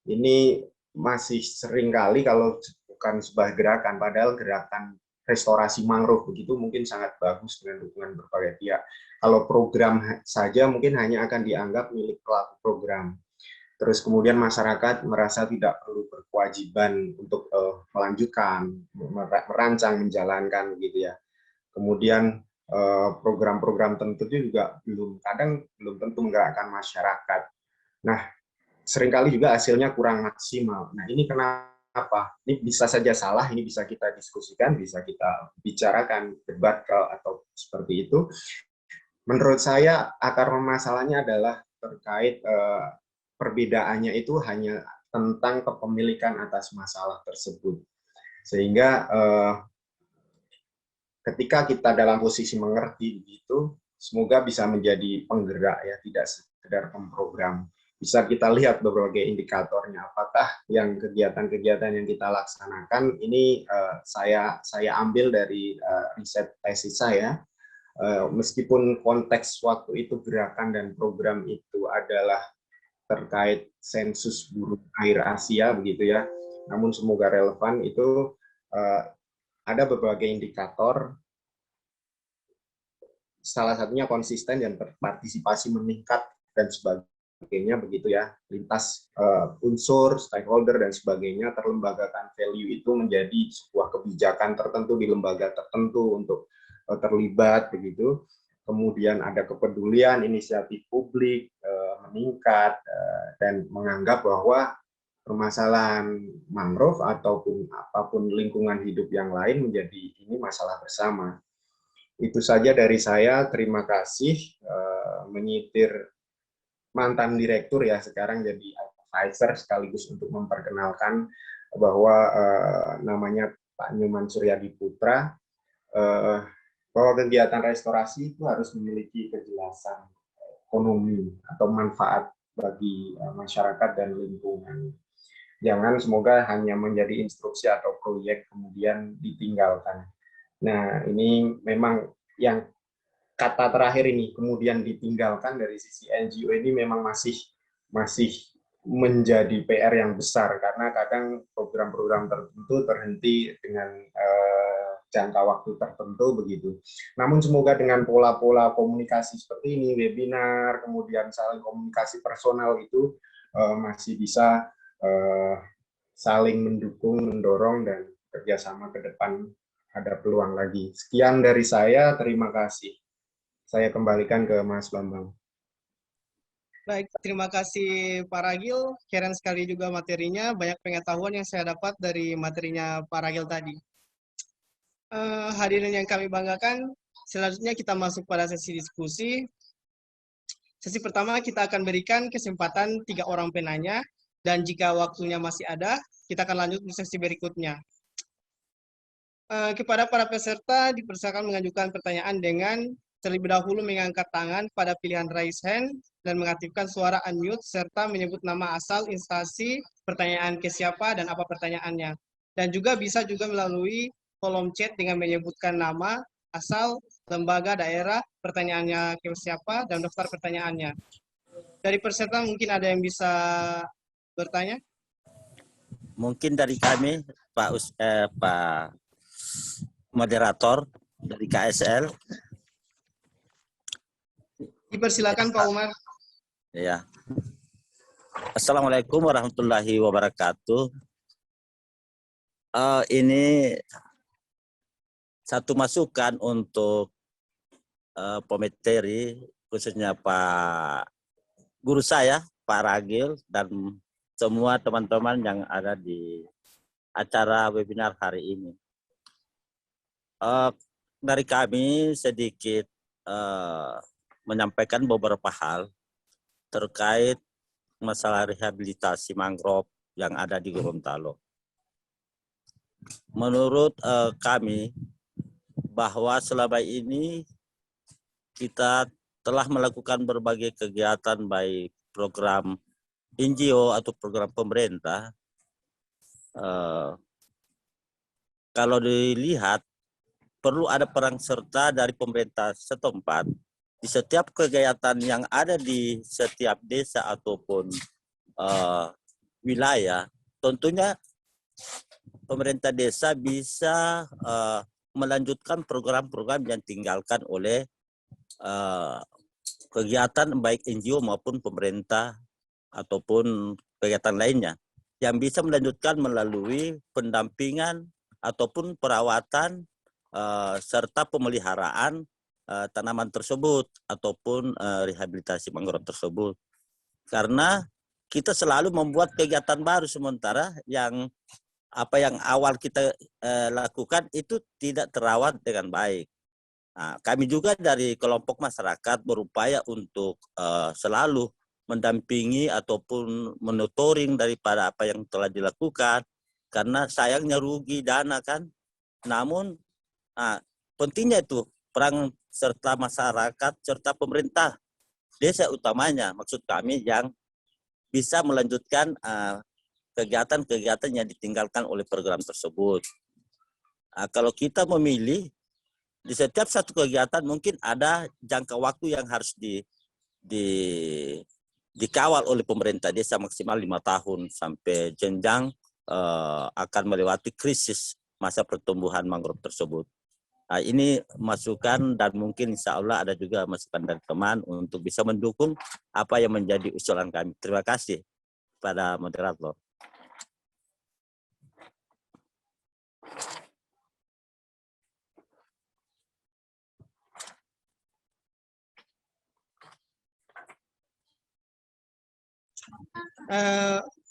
Ini masih seringkali kalau bukan sebuah gerakan, padahal gerakan restorasi mangrove begitu mungkin sangat bagus dengan dukungan berbagai pihak. Kalau program saja mungkin hanya akan dianggap milik pelaku program. Terus kemudian masyarakat merasa tidak perlu berkewajiban untuk melanjutkan, merancang, menjalankan gitu ya. Kemudian program-program tertentu juga kadang belum tentu menggerakkan masyarakat. Nah, seringkali juga hasilnya kurang maksimal. Nah, ini kenapa? Ini bisa saja salah, ini bisa kita diskusikan, bisa kita bicarakan, debat atau seperti itu. Menurut saya akar masalahnya adalah terkait perbedaannya itu hanya tentang kepemilikan atas masalah tersebut. Sehingga ketika kita dalam posisi mengerti begitu, semoga bisa menjadi penggerak ya, tidak sekedar pemprogram. bisa kita lihat berbagai indikatornya. Apakah yang kegiatan-kegiatan yang kita laksanakan ini saya ambil dari riset tesis saya. Meskipun konteks waktu itu gerakan dan program itu adalah terkait sensus burung air Asia begitu ya, namun semoga relevan. Itu ada berbagai indikator, salah satunya konsisten dan partisipasi meningkat dan sebagainya begitu ya, lintas unsur, stakeholder dan sebagainya, terlembagakan value itu menjadi sebuah kebijakan tertentu di lembaga tertentu untuk terlibat begitu. Kemudian ada kepedulian, inisiatif publik meningkat, dan menganggap bahwa permasalahan mangrove ataupun apapun lingkungan hidup yang lain menjadi ini masalah bersama. Itu saja dari saya. Terima kasih. Menyitir mantan direktur ya, sekarang jadi advisor sekaligus untuk memperkenalkan bahwa namanya Pak Nyoman Suryadi Putra, bahwa kegiatan restorasi itu harus memiliki kejelasan ekonomi atau manfaat bagi masyarakat dan lingkungan. Jangan semoga hanya menjadi instruksi atau proyek kemudian ditinggalkan. Nah, ini memang yang kata terakhir ini kemudian ditinggalkan dari sisi NGO ini memang masih menjadi PR yang besar, karena kadang program-program tertentu terhenti dengan jangka waktu tertentu begitu. Namun semoga dengan pola-pola komunikasi seperti ini, webinar, kemudian saling komunikasi personal itu masih bisa saling mendukung, mendorong, dan kerjasama ke depan ada peluang lagi. Sekian dari saya, terima kasih. Saya kembalikan ke Mas Bambang. Baik, terima kasih Pak Ragil. Keren sekali juga materinya, banyak pengetahuan yang saya dapat dari materinya Pak Ragil tadi. Hadirin yang kami banggakan, selanjutnya kita masuk pada sesi diskusi. Sesi pertama kita akan berikan kesempatan 3 orang penanya, dan jika waktunya masih ada, kita akan lanjut ke sesi berikutnya. Kepada para peserta, dipersilakan mengajukan pertanyaan dengan terlebih dahulu mengangkat tangan pada pilihan raise hand dan mengaktifkan suara unmute, serta menyebut nama asal, instansi, pertanyaan ke siapa, dan apa pertanyaannya. Dan juga bisa juga melalui kolom chat dengan menyebutkan nama, asal, lembaga, daerah, pertanyaannya ke siapa, dan daftar pertanyaannya. Dari peserta mungkin ada yang bisa bertanya? Mungkin dari kami, Pak moderator dari KSL. Dipersilakan Pak Umar. Ya. Assalamualaikum warahmatullahi wabarakatuh. Ini satu masukan untuk pemateri, khususnya Pak guru saya, Pak Ragil, dan semua teman-teman yang ada di acara webinar hari ini. Dari kami sedikit menyampaikan beberapa hal terkait masalah rehabilitasi mangrove yang ada di Gorontalo. Menurut kami, bahwa selama ini kita telah melakukan berbagai kegiatan baik program NGO atau program pemerintah. Kalau dilihat, perlu ada peran serta dari pemerintah setempat di setiap kegiatan yang ada di setiap desa ataupun wilayah. Tentunya pemerintah desa bisa melanjutkan program-program yang ditinggalkan oleh kegiatan baik NGO maupun pemerintah ataupun kegiatan lainnya, yang bisa melanjutkan melalui pendampingan ataupun perawatan serta pemeliharaan tanaman tersebut ataupun rehabilitasi mangrove tersebut. Karena kita selalu membuat kegiatan baru, sementara yang apa yang awal kita lakukan itu tidak terawat dengan baik. Nah, kami juga dari kelompok masyarakat berupaya untuk selalu mendampingi ataupun monitoring daripada apa yang telah dilakukan, karena sayangnya rugi dana kan. Namun pentingnya itu peran serta masyarakat serta pemerintah desa utamanya, maksud kami yang bisa melanjutkan kegiatan-kegiatan yang ditinggalkan oleh program tersebut. Kalau kita memilih, di setiap satu kegiatan mungkin ada jangka waktu yang harus dikawal oleh pemerintah desa maksimal 5 tahun sampai jenjang akan melewati krisis masa pertumbuhan mangrove tersebut. Nah, ini masukan dan mungkin insya Allah ada juga masukan dari teman untuk bisa mendukung apa yang menjadi usulan kami. Terima kasih pada moderator.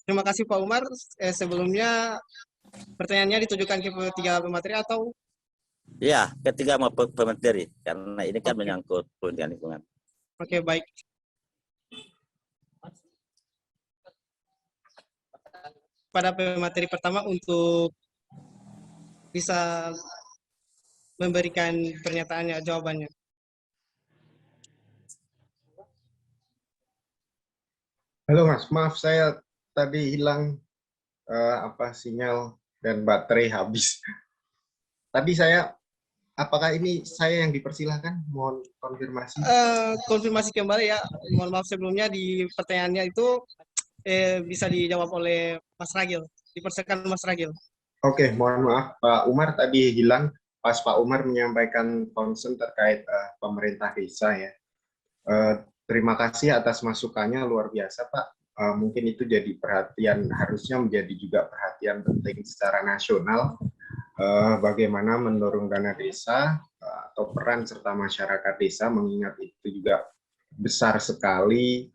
Terima kasih Pak Umar. Sebelumnya pertanyaannya ditujukan ke ketiga pemateri atau? Ya, ketiga pemateri, karena ini kan menyangkut pendidikan lingkungan. Oke, baik. Pada pemateri pertama untuk bisa memberikan pernyataannya, jawabannya. Halo Mas, maaf saya tadi hilang sinyal dan baterai habis. Tadi apakah ini saya yang dipersilahkan? Mohon konfirmasi. Konfirmasi kembali ya. Mohon maaf sebelumnya di pertanyaannya itu bisa dijawab oleh Mas Ragil. Dipersilakan Mas Ragil. Oke, mohon maaf Pak Umar tadi hilang pas Pak Umar menyampaikan concern terkait pemerintah desa ya. Terima kasih atas masukannya, luar biasa Pak. Mungkin itu jadi perhatian, harusnya menjadi juga perhatian penting secara nasional. Bagaimana mendorong dana desa atau peran serta masyarakat desa, mengingat itu juga besar sekali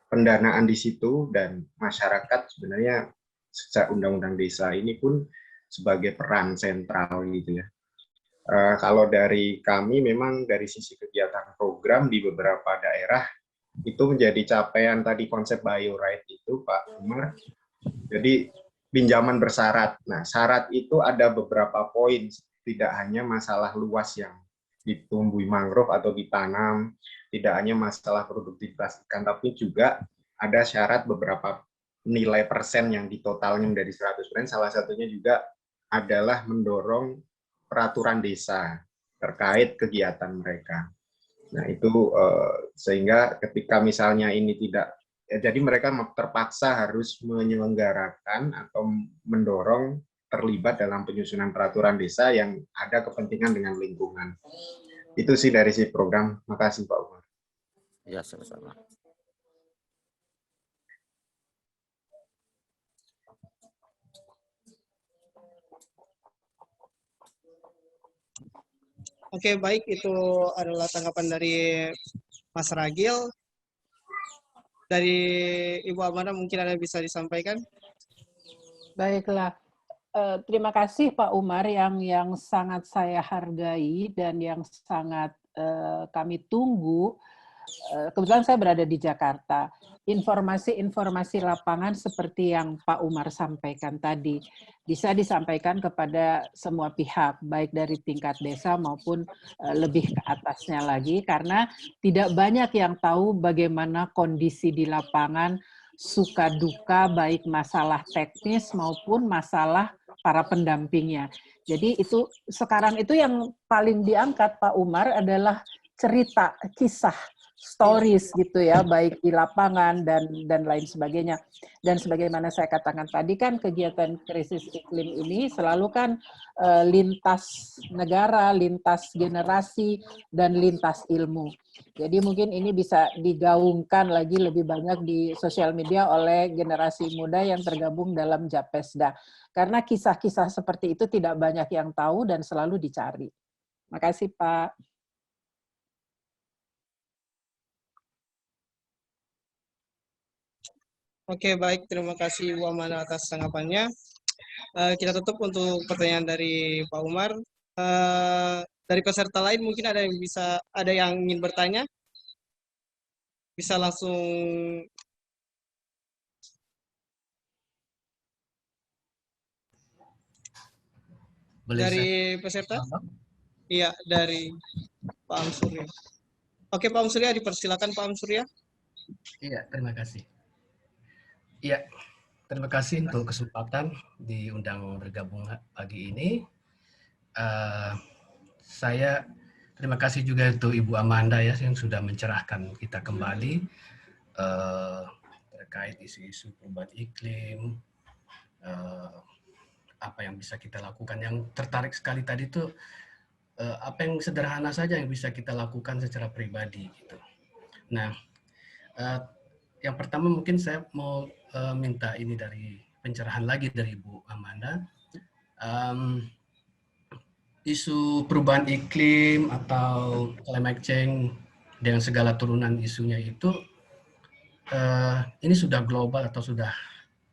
pendanaan di situ dan masyarakat sebenarnya sejak undang-undang desa ini pun sebagai peran sentral gitu ya. Kalau dari kami memang dari sisi kegiatan program di beberapa daerah itu menjadi capaian tadi konsep bioride itu Pak Umar. Jadi pinjaman bersyarat. Nah, syarat itu ada beberapa poin, tidak hanya masalah luas yang ditumbuhi mangrove atau ditanam, tidak hanya masalah produktivitas ikan, tapi juga ada syarat beberapa nilai persen yang ditotalnya menjadi 100%. Salah satunya juga adalah mendorong peraturan desa terkait kegiatan mereka. Nah, itu sehingga ketika misalnya ini tidak, jadi mereka terpaksa harus menyelenggarakan atau mendorong terlibat dalam penyusunan peraturan desa yang ada kepentingan dengan lingkungan. Itu sih dari si program. Makasih Pak Umar. Ya, sama-sama. Oke, baik. Itu adalah tanggapan dari Mas Ragil. Dari Ibu Amanda mungkin ada yang bisa disampaikan? Baiklah. Terima kasih Pak Umar yang sangat saya hargai dan yang sangat kami tunggu. Kebetulan saya berada di Jakarta. Informasi-informasi lapangan seperti yang Pak Umar sampaikan tadi bisa disampaikan kepada semua pihak, baik dari tingkat desa maupun lebih ke atasnya lagi, karena tidak banyak yang tahu bagaimana kondisi di lapangan, suka duka, baik masalah teknis maupun masalah para pendampingnya. Jadi itu sekarang itu yang paling diangkat Pak Umar adalah cerita, kisah, stories gitu ya, baik di lapangan dan lain sebagainya. Dan sebagaimana saya katakan tadi kan kegiatan krisis iklim ini selalu kan lintas negara, lintas generasi, dan lintas ilmu. Jadi mungkin ini bisa digaungkan lagi lebih banyak di sosial media oleh generasi muda yang tergabung dalam Japesda. Karena kisah-kisah seperti itu tidak banyak yang tahu dan selalu dicari. Makasih Pak. Oke, baik. Terima kasih Bu Amanda atas tanggapannya. Kita tutup untuk pertanyaan dari Pak Umar. Dari peserta lain mungkin ada yang ingin bertanya? Bisa langsung dari peserta? Iya, dari Pak Am Surya. Oke, Pak Am Surya, dipersilakan Pak Am Surya. Iya, terima kasih. Ya, terima kasih untuk kesempatan diundang bergabung pagi ini. Saya terima kasih juga untuk Ibu Amanda ya yang sudah mencerahkan kita kembali terkait isu-isu perubahan iklim, apa yang bisa kita lakukan. Yang tertarik sekali tadi itu apa yang sederhana saja yang bisa kita lakukan secara pribadi gitu. Nah, yang pertama mungkin saya mau minta ini dari pencerahan lagi dari Ibu Amanda. Isu perubahan iklim atau climate change dengan segala turunan isunya itu ini sudah global atau sudah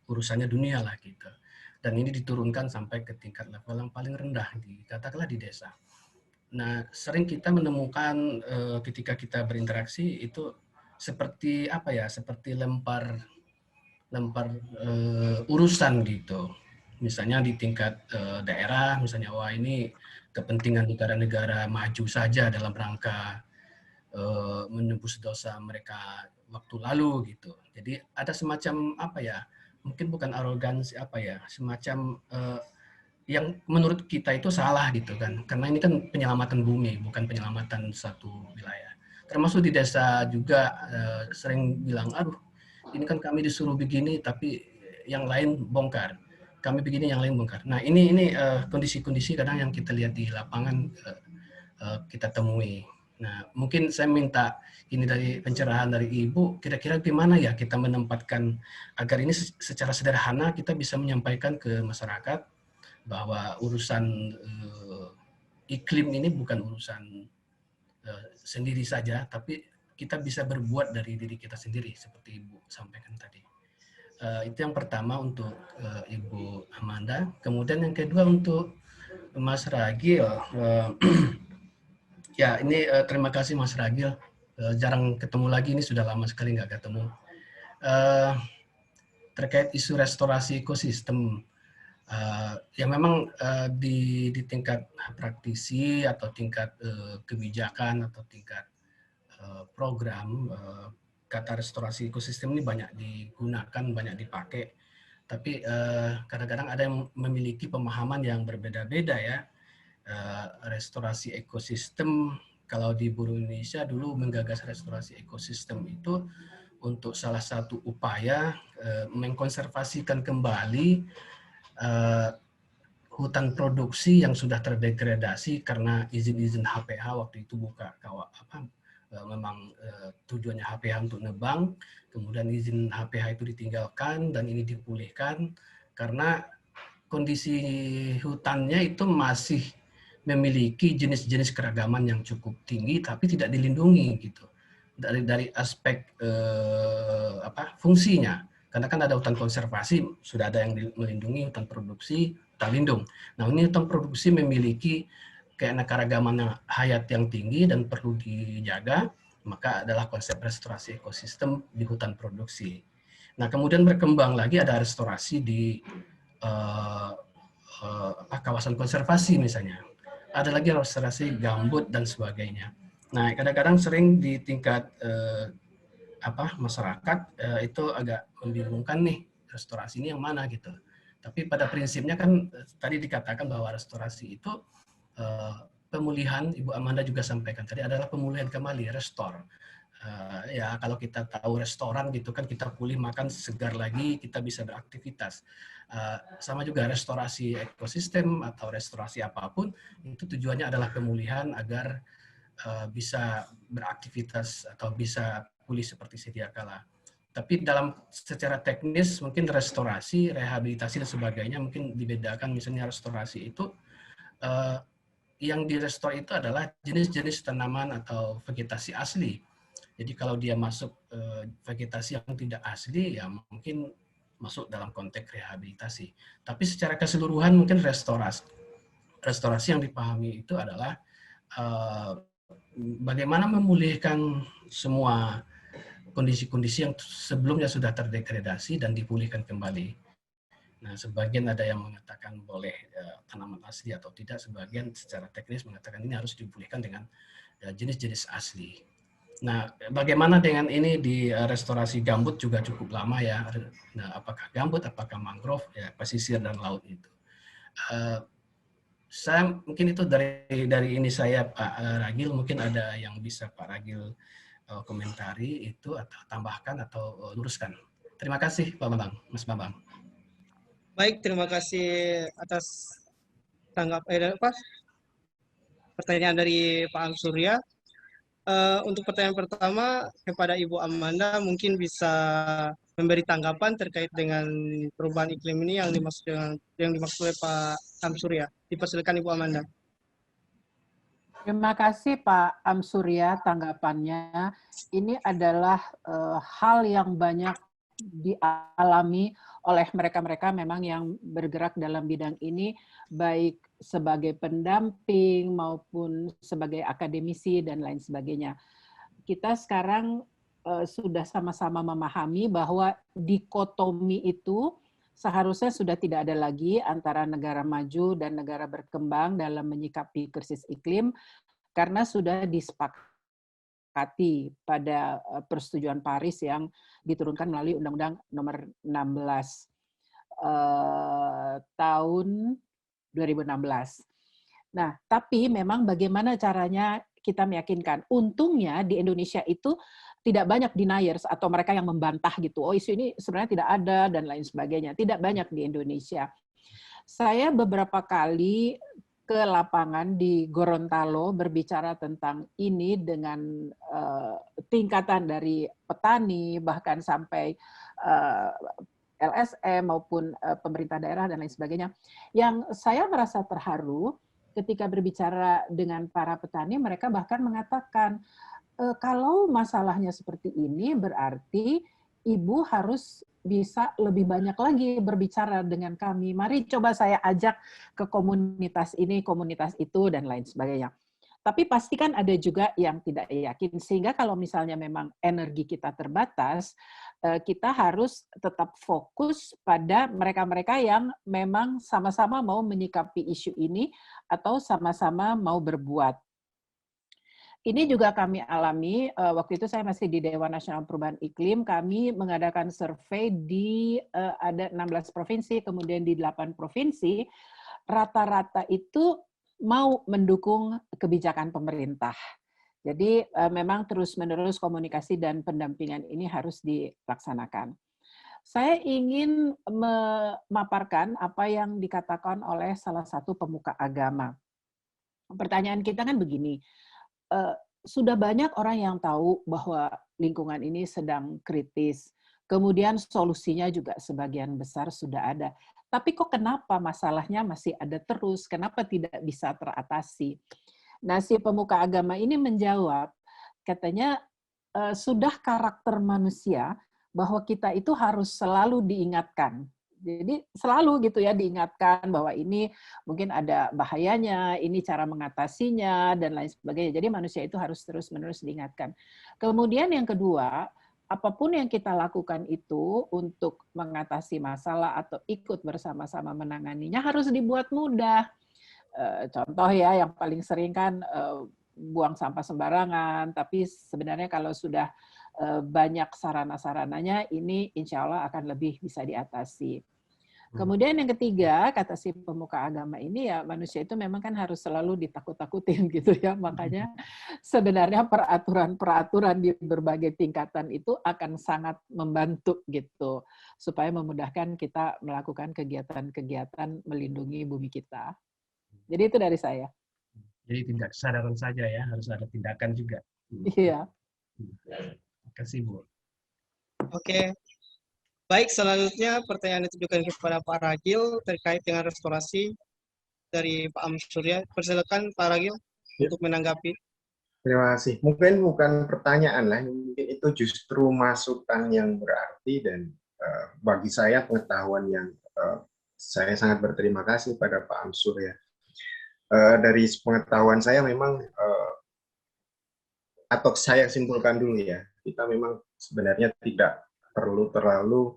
urusannya dunia lah gitu. Dan ini diturunkan sampai ke tingkat level yang paling rendah, katakanlah di desa. Nah, sering kita menemukan ketika kita berinteraksi itu seperti apa ya, seperti lempar urusan gitu. Misalnya di tingkat daerah, misalnya wah ini kepentingan negara-negara maju saja dalam rangka menebus dosa mereka waktu lalu gitu. Jadi ada semacam apa ya, mungkin bukan arogansi apa ya, semacam yang menurut kita itu salah gitu kan, karena ini kan penyelamatan bumi bukan penyelamatan satu wilayah. Termasuk di desa juga sering bilang, aduh ini kan kami disuruh begini tapi yang lain bongkar, kami begini yang lain bongkar. Nah ini kondisi-kondisi kadang yang kita lihat di lapangan kita temui. Nah mungkin saya minta ini dari pencerahan dari Ibu, kira-kira gimana ya kita menempatkan agar ini secara sederhana kita bisa menyampaikan ke masyarakat bahwa urusan iklim ini bukan urusan sendiri saja, tapi kita bisa berbuat dari diri kita sendiri, seperti Ibu sampaikan tadi. Itu yang pertama untuk Ibu Amanda. Kemudian yang kedua untuk Mas Ragil. Ya, ini terima kasih Mas Ragil. Jarang ketemu lagi, ini sudah lama sekali nggak ketemu. Terkait isu restorasi ekosistem. Ya memang di tingkat praktisi atau tingkat kebijakan atau tingkat program, kata restorasi ekosistem ini banyak digunakan, banyak dipakai. Tapi kadang-kadang ada yang memiliki pemahaman yang berbeda-beda ya. Restorasi ekosistem, kalau di Buruh Indonesia dulu menggagas restorasi ekosistem itu untuk salah satu upaya mengkonservasikan kembali hutan produksi yang sudah terdegradasi karena izin-izin HPH waktu itu memang tujuannya HPH untuk nebang, kemudian izin HPH itu ditinggalkan dan ini dipulihkan karena kondisi hutannya itu masih memiliki jenis-jenis keragaman yang cukup tinggi tapi tidak dilindungi gitu dari aspek fungsinya. Karena kan ada hutan konservasi, sudah ada yang melindungi, hutan produksi, hutan lindung. Nah ini hutan produksi memiliki keanekaragaman hayat yang tinggi dan perlu dijaga, maka adalah konsep restorasi ekosistem di hutan produksi. Nah kemudian berkembang lagi ada restorasi di kawasan konservasi misalnya. Ada lagi restorasi gambut dan sebagainya. Nah kadang-kadang sering di tingkat masyarakat itu agak membingungkan nih restorasi ini yang mana gitu. Tapi pada prinsipnya kan tadi dikatakan bahwa restorasi itu pemulihan, Ibu Amanda juga sampaikan tadi adalah pemulihan kembali, restore. Ya kalau kita tahu restoran gitu kan kita pulih makan segar lagi, kita bisa beraktivitas. Sama juga restorasi ekosistem atau restorasi apapun itu tujuannya adalah pemulihan agar bisa beraktivitas atau bisa pulih seperti sedia kala. Tapi secara teknis mungkin restorasi, rehabilitasi dan sebagainya mungkin dibedakan. Misalnya restorasi itu yang direstore itu adalah jenis-jenis tanaman atau vegetasi asli. Jadi kalau dia masuk vegetasi yang tidak asli ya mungkin masuk dalam konteks rehabilitasi. Tapi secara keseluruhan mungkin restorasi yang dipahami itu adalah bagaimana memulihkan semua kondisi-kondisi yang sebelumnya sudah terdegradasi dan dipulihkan kembali. Nah, sebagian ada yang mengatakan boleh tanaman asli atau tidak, sebagian secara teknis mengatakan ini harus dipulihkan dengan jenis-jenis asli. Nah, bagaimana dengan ini di restorasi gambut juga cukup lama ya. Nah, apakah gambut, apakah mangrove, ya pesisir dan laut itu. Saya mungkin itu dari ini saya Pak Ragil, mungkin ada yang bisa Pak Ragil komentari itu atau tambahkan atau luruskan. Terima kasih Pak Bambang, Mas Bambang. Baik, terima kasih atas pertanyaan dari Pak Amsurya. Untuk pertanyaan pertama kepada Ibu Amanda, mungkin bisa memberi tanggapan terkait dengan perubahan iklim ini yang dimaksud oleh Pak Amsurya. Dipersilakan Ibu Amanda. Terima kasih Pak Amsurya tanggapannya. Ini adalah hal yang banyak dialami oleh mereka-mereka memang yang bergerak dalam bidang ini, baik sebagai pendamping maupun sebagai akademisi dan lain sebagainya. Kita sekarang sudah sama-sama memahami bahwa dikotomi itu seharusnya sudah tidak ada lagi antara negara maju dan negara berkembang dalam menyikapi krisis iklim, karena sudah disepakati pada persetujuan Paris yang diturunkan melalui Undang-Undang Nomor 16 tahun 2016. Nah, tapi memang bagaimana caranya kita meyakinkan? Untungnya di Indonesia itu tidak banyak deniers atau mereka yang membantah gitu. Oh, isu ini sebenarnya tidak ada dan lain sebagainya. Tidak banyak di Indonesia. Saya beberapa kali ke lapangan di Gorontalo berbicara tentang ini dengan tingkatan dari petani bahkan sampai LSM maupun pemerintah daerah dan lain sebagainya. Yang saya merasa terharu ketika berbicara dengan para petani, mereka bahkan mengatakan kalau masalahnya seperti ini berarti Ibu harus bisa lebih banyak lagi berbicara dengan kami. Mari coba saya ajak ke komunitas ini, komunitas itu, dan lain sebagainya. Tapi pasti kan ada juga yang tidak yakin. Sehingga kalau misalnya memang energi kita terbatas, kita harus tetap fokus pada mereka-mereka yang memang sama-sama mau menyikapi isu ini atau sama-sama mau berbuat. Ini juga kami alami, waktu itu saya masih di Dewan Nasional Perubahan Iklim, kami mengadakan survei di ada 16 provinsi, kemudian di 8 provinsi, rata-rata itu mau mendukung kebijakan pemerintah. Jadi memang terus-menerus komunikasi dan pendampingan ini harus dilaksanakan. Saya ingin memaparkan apa yang dikatakan oleh salah satu pemuka agama. Pertanyaan kita kan begini, sudah banyak orang yang tahu bahwa lingkungan ini sedang kritis. Kemudian solusinya juga sebagian besar sudah ada. Tapi kok kenapa masalahnya masih ada terus? Kenapa tidak bisa teratasi? Nah, si pemuka agama ini menjawab, katanya sudah karakter manusia bahwa kita itu harus selalu diingatkan. Jadi selalu gitu ya diingatkan bahwa ini mungkin ada bahayanya, ini cara mengatasinya, dan lain sebagainya. Jadi manusia itu harus terus-menerus diingatkan. Kemudian yang kedua, apapun yang kita lakukan itu untuk mengatasi masalah atau ikut bersama-sama menanganinya harus dibuat mudah. Contoh ya, yang paling sering kan buang sampah sembarangan, tapi sebenarnya kalau sudah banyak sarana-sarananya, ini insya Allah akan lebih bisa diatasi. Kemudian yang ketiga, kata si pemuka agama ini, ya manusia itu memang kan harus selalu ditakut-takutin gitu ya. Makanya sebenarnya peraturan-peraturan di berbagai tingkatan itu akan sangat membantu gitu. Supaya memudahkan kita melakukan kegiatan-kegiatan melindungi bumi kita. Jadi itu dari saya. Jadi tidak kesadaran saja ya, harus ada tindakan juga. Iya. Terima kasih Bu. Oke. Baik, selanjutnya pertanyaan ditujukan kepada Pak Ragil terkait dengan restorasi dari Pak Amsurya. Persilakan Pak Ragil untuk menanggapi. Terima kasih. Mungkin bukan pertanyaan lah, mungkin itu justru masukan yang berarti dan bagi saya pengetahuan yang saya sangat berterima kasih pada Pak Amsurya. Dari pengetahuan saya memang atau saya simpulkan dulu ya, kita memang sebenarnya tidak perlu terlalu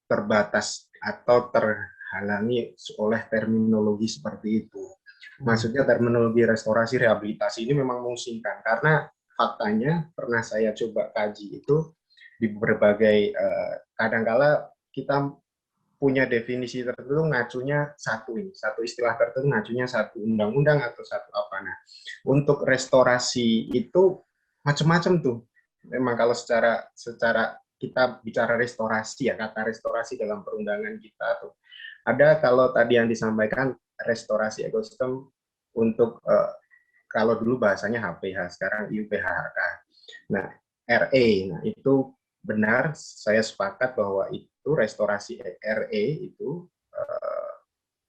terbatas atau terhalangi oleh terminologi seperti itu. Maksudnya terminologi restorasi rehabilitasi ini memang memusingkan karena faktanya pernah saya coba kaji itu di berbagai kadangkala kita punya definisi tertentu ngacunya satu istilah tertentu ngacunya satu undang-undang atau satu apa. Nah, untuk restorasi itu macam-macam tuh. Memang kalau secara kita bicara restorasi ya, kata restorasi dalam perundangan kita tuh ada, kalau tadi yang disampaikan restorasi ekosistem untuk kalau dulu bahasanya HPH, sekarang IUPHK. Nah, RE, nah itu benar, saya sepakat bahwa itu restorasi RE itu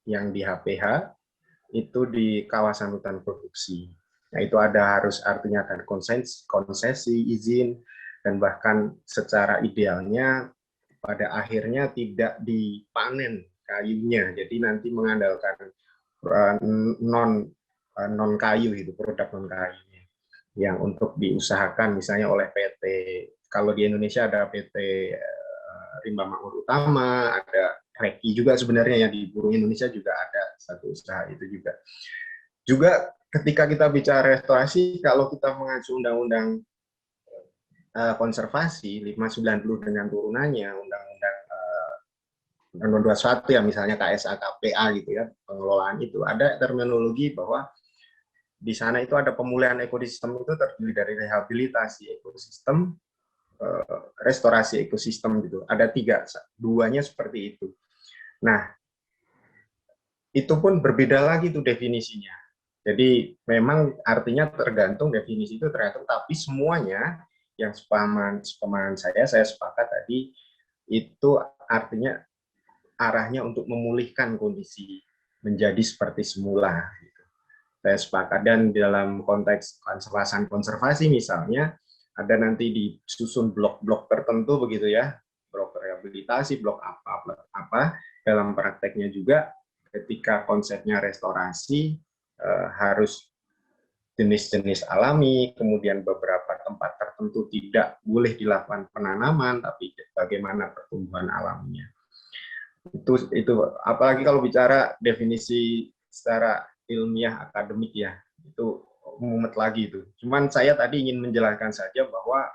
yang di HPH itu di kawasan hutan produksi. Nah, itu ada harus artinya kan konsesi, izin, dan bahkan secara idealnya pada akhirnya tidak dipanen kayunya, jadi nanti mengandalkan non kayu itu, produk non kayunya yang untuk diusahakan misalnya oleh PT. Kalau di Indonesia ada PT Rimba Makmur Utama, ada Reki juga sebenarnya yang di Burung Indonesia juga ada satu usaha itu juga. Juga ketika kita bicara restorasi, kalau kita mengacu undang-undang konservasi 590 dengan turunannya, undang-undang 21 ya misalnya KSA KPA gitu ya, pengelolaan itu ada terminologi bahwa di sana itu ada pemulihan ekosistem itu terdiri dari rehabilitasi ekosistem, restorasi ekosistem gitu. Ada 3, 2-nya seperti itu. Nah, itu pun berbeda lagi tuh definisinya. Jadi memang artinya tergantung definisi itu tergantung, tapi semuanya yang sepaman saya sepakat tadi itu artinya arahnya untuk memulihkan kondisi menjadi seperti semula. Gitu. Saya sepakat, dan dalam konteks kawasan konservasi misalnya ada nanti disusun blok-blok tertentu begitu ya, blok rehabilitasi, blok apa. Dalam prakteknya juga ketika konsepnya restorasi harus jenis-jenis alami, kemudian beberapa tempat tertentu tidak boleh dilakukan penanaman, tapi bagaimana pertumbuhan alaminya. Itu apalagi kalau bicara definisi secara ilmiah akademik ya, itu mumet lagi itu. Cuman saya tadi ingin menjelaskan saja bahwa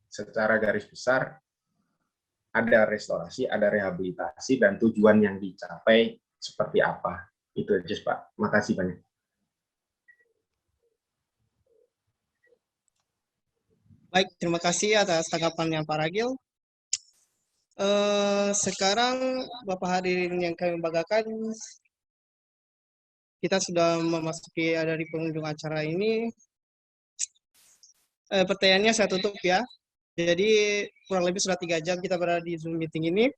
secara garis besar ada restorasi, ada rehabilitasi, dan tujuan yang dicapai seperti apa. Itu aja, Pak. Makasih banyak. Baik, terima kasih atas tanggapannya Pak Ragil. Sekarang Bapak hadirin yang kami banggakan, kita sudah memasuki dari pengunjung acara ini. Pertanyaannya saya tutup ya. Jadi kurang lebih sudah 3 jam kita berada di Zoom meeting ini,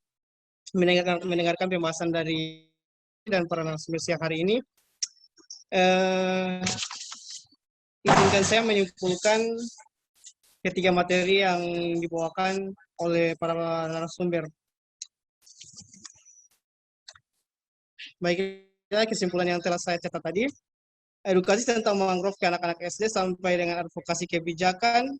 mendengarkan pembahasan dari dan para narasumber siang hari ini. Izinkan saya menyimpulkan ketiga materi yang dibawakan oleh para narasumber. Baiklah, kesimpulan yang telah saya catat tadi, edukasi tentang mangrove ke anak-anak SD sampai dengan advokasi kebijakan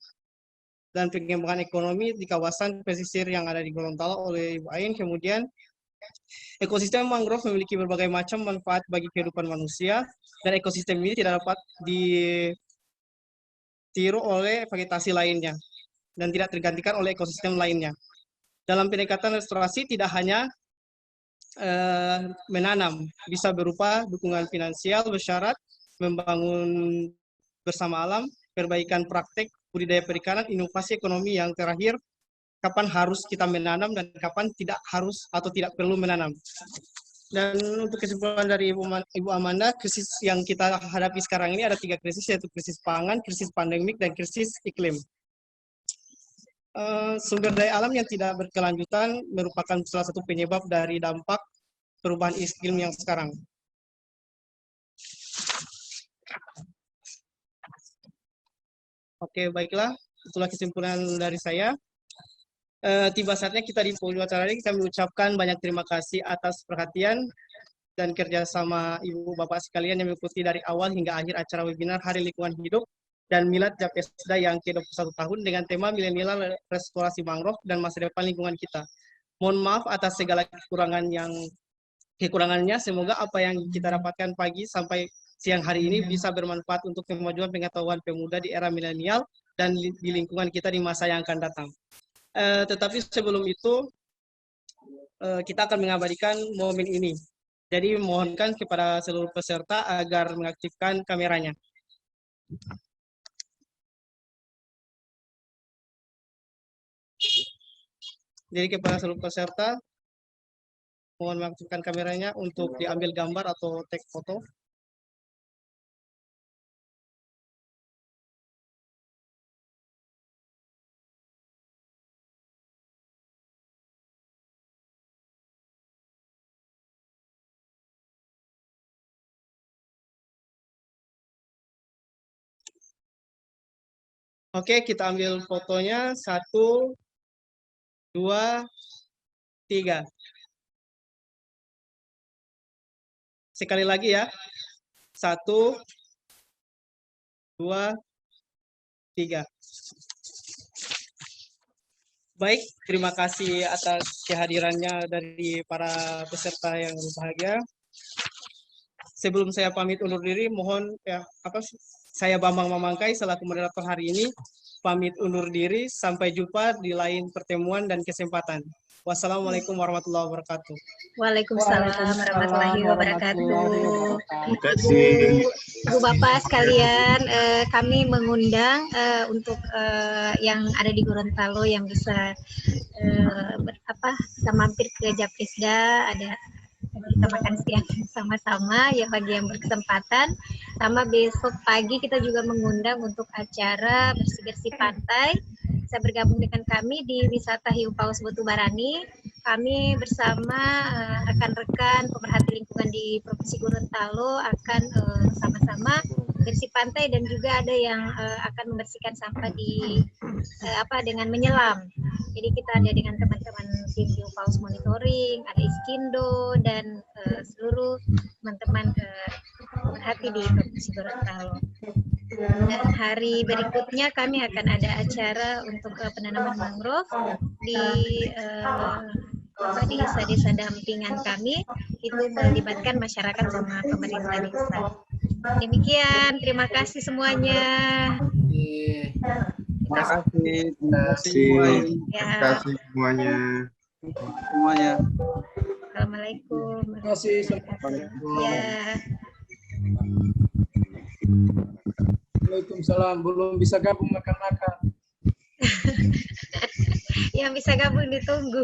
dan pengembangan ekonomi di kawasan pesisir yang ada di Gorontalo oleh Ibu Ain. Kemudian, ekosistem mangrove memiliki berbagai macam manfaat bagi kehidupan manusia, dan ekosistem ini tidak dapat ditiru oleh vegetasi lainnya dan tidak tergantikan oleh ekosistem lainnya. Dalam pendekatan restorasi tidak hanya menanam, bisa berupa dukungan finansial bersyarat, membangun bersama alam, perbaikan praktek budidaya perikanan, inovasi ekonomi yang terakhir, kapan harus kita menanam dan kapan tidak harus atau tidak perlu menanam. Dan untuk kesimpulan dari Ibu Amanda, krisis yang kita hadapi sekarang ini ada 3 krisis, yaitu krisis pangan, krisis pandemik, dan krisis iklim. Sumber daya alam yang tidak berkelanjutan merupakan salah satu penyebab dari dampak perubahan iklim yang sekarang. Oke, baiklah. Itulah kesimpulan dari saya. Tiba saatnya kita di penghujung acara ini, kita mengucapkan banyak terima kasih atas perhatian dan kerjasama Ibu Bapak sekalian yang mengikuti dari awal hingga akhir acara webinar Hari Lingkungan Hidup dan Milad Japesda yang ke-21 tahun dengan tema Milenial Restorasi Mangrove dan Masa Depan Lingkungan Kita. Mohon maaf atas segala kekurangan yang kekurangannya. Semoga apa yang kita dapatkan pagi sampai siang hari ini bisa bermanfaat untuk kemajuan pengetahuan pemuda di era milenial dan di lingkungan kita di masa yang akan datang. Tetapi sebelum itu, kita akan mengabadikan momen ini. Jadi mohonkan kepada seluruh peserta agar mengaktifkan kameranya. Jadi kepada seluruh peserta, mohon mengaktifkan kameranya untuk diambil gambar atau take foto. Oke, kita ambil fotonya. 1, 2, 3. Sekali lagi ya. 1, 2, 3. Baik, terima kasih atas kehadirannya dari para peserta yang berbahagia. Sebelum saya pamit undur diri, mohon saya Bambang Mamangkai selaku moderator hari ini pamit undur diri. Sampai jumpa di lain pertemuan dan kesempatan. Wassalamualaikum warahmatullahi wabarakatuh. Waalaikumsalam warahmatullahi wabarakatuh. Terima kasih. Ibu Bapak sekalian, kami mengundang untuk yang ada di Gorontalo yang bisa bisa mampir ke Japkesda, ada kita makan siang sama-sama ya bagi yang berkesempatan. Sama besok pagi kita juga mengundang untuk acara bersih-bersih pantai. Bisa bergabung dengan kami di Wisata Hiu Paus Botubarani. Kami bersama rekan-rekan pemerhati lingkungan di Provinsi Gorontalo akan sama-sama bersih pantai dan juga ada yang akan membersihkan sampah di dengan menyelam. Jadi kita ada dengan teman-teman tim Hiu Paus Monitoring, ada Iskindo dan seluruh teman-teman pemerhati di Provinsi Gorontalo. Dan hari berikutnya kami akan ada acara untuk penanaman mangrove di desa-desa dampingan kami, itu melibatkan masyarakat sama pemerintah desa. Demikian, terima kasih semuanya. Terima kasih. Terima kasih semuanya. Assalamualaikum. Terima kasih. Ya. Waalaikumsalam. Belum bisa gabung makan-makan. Yang bisa gabung ditunggu.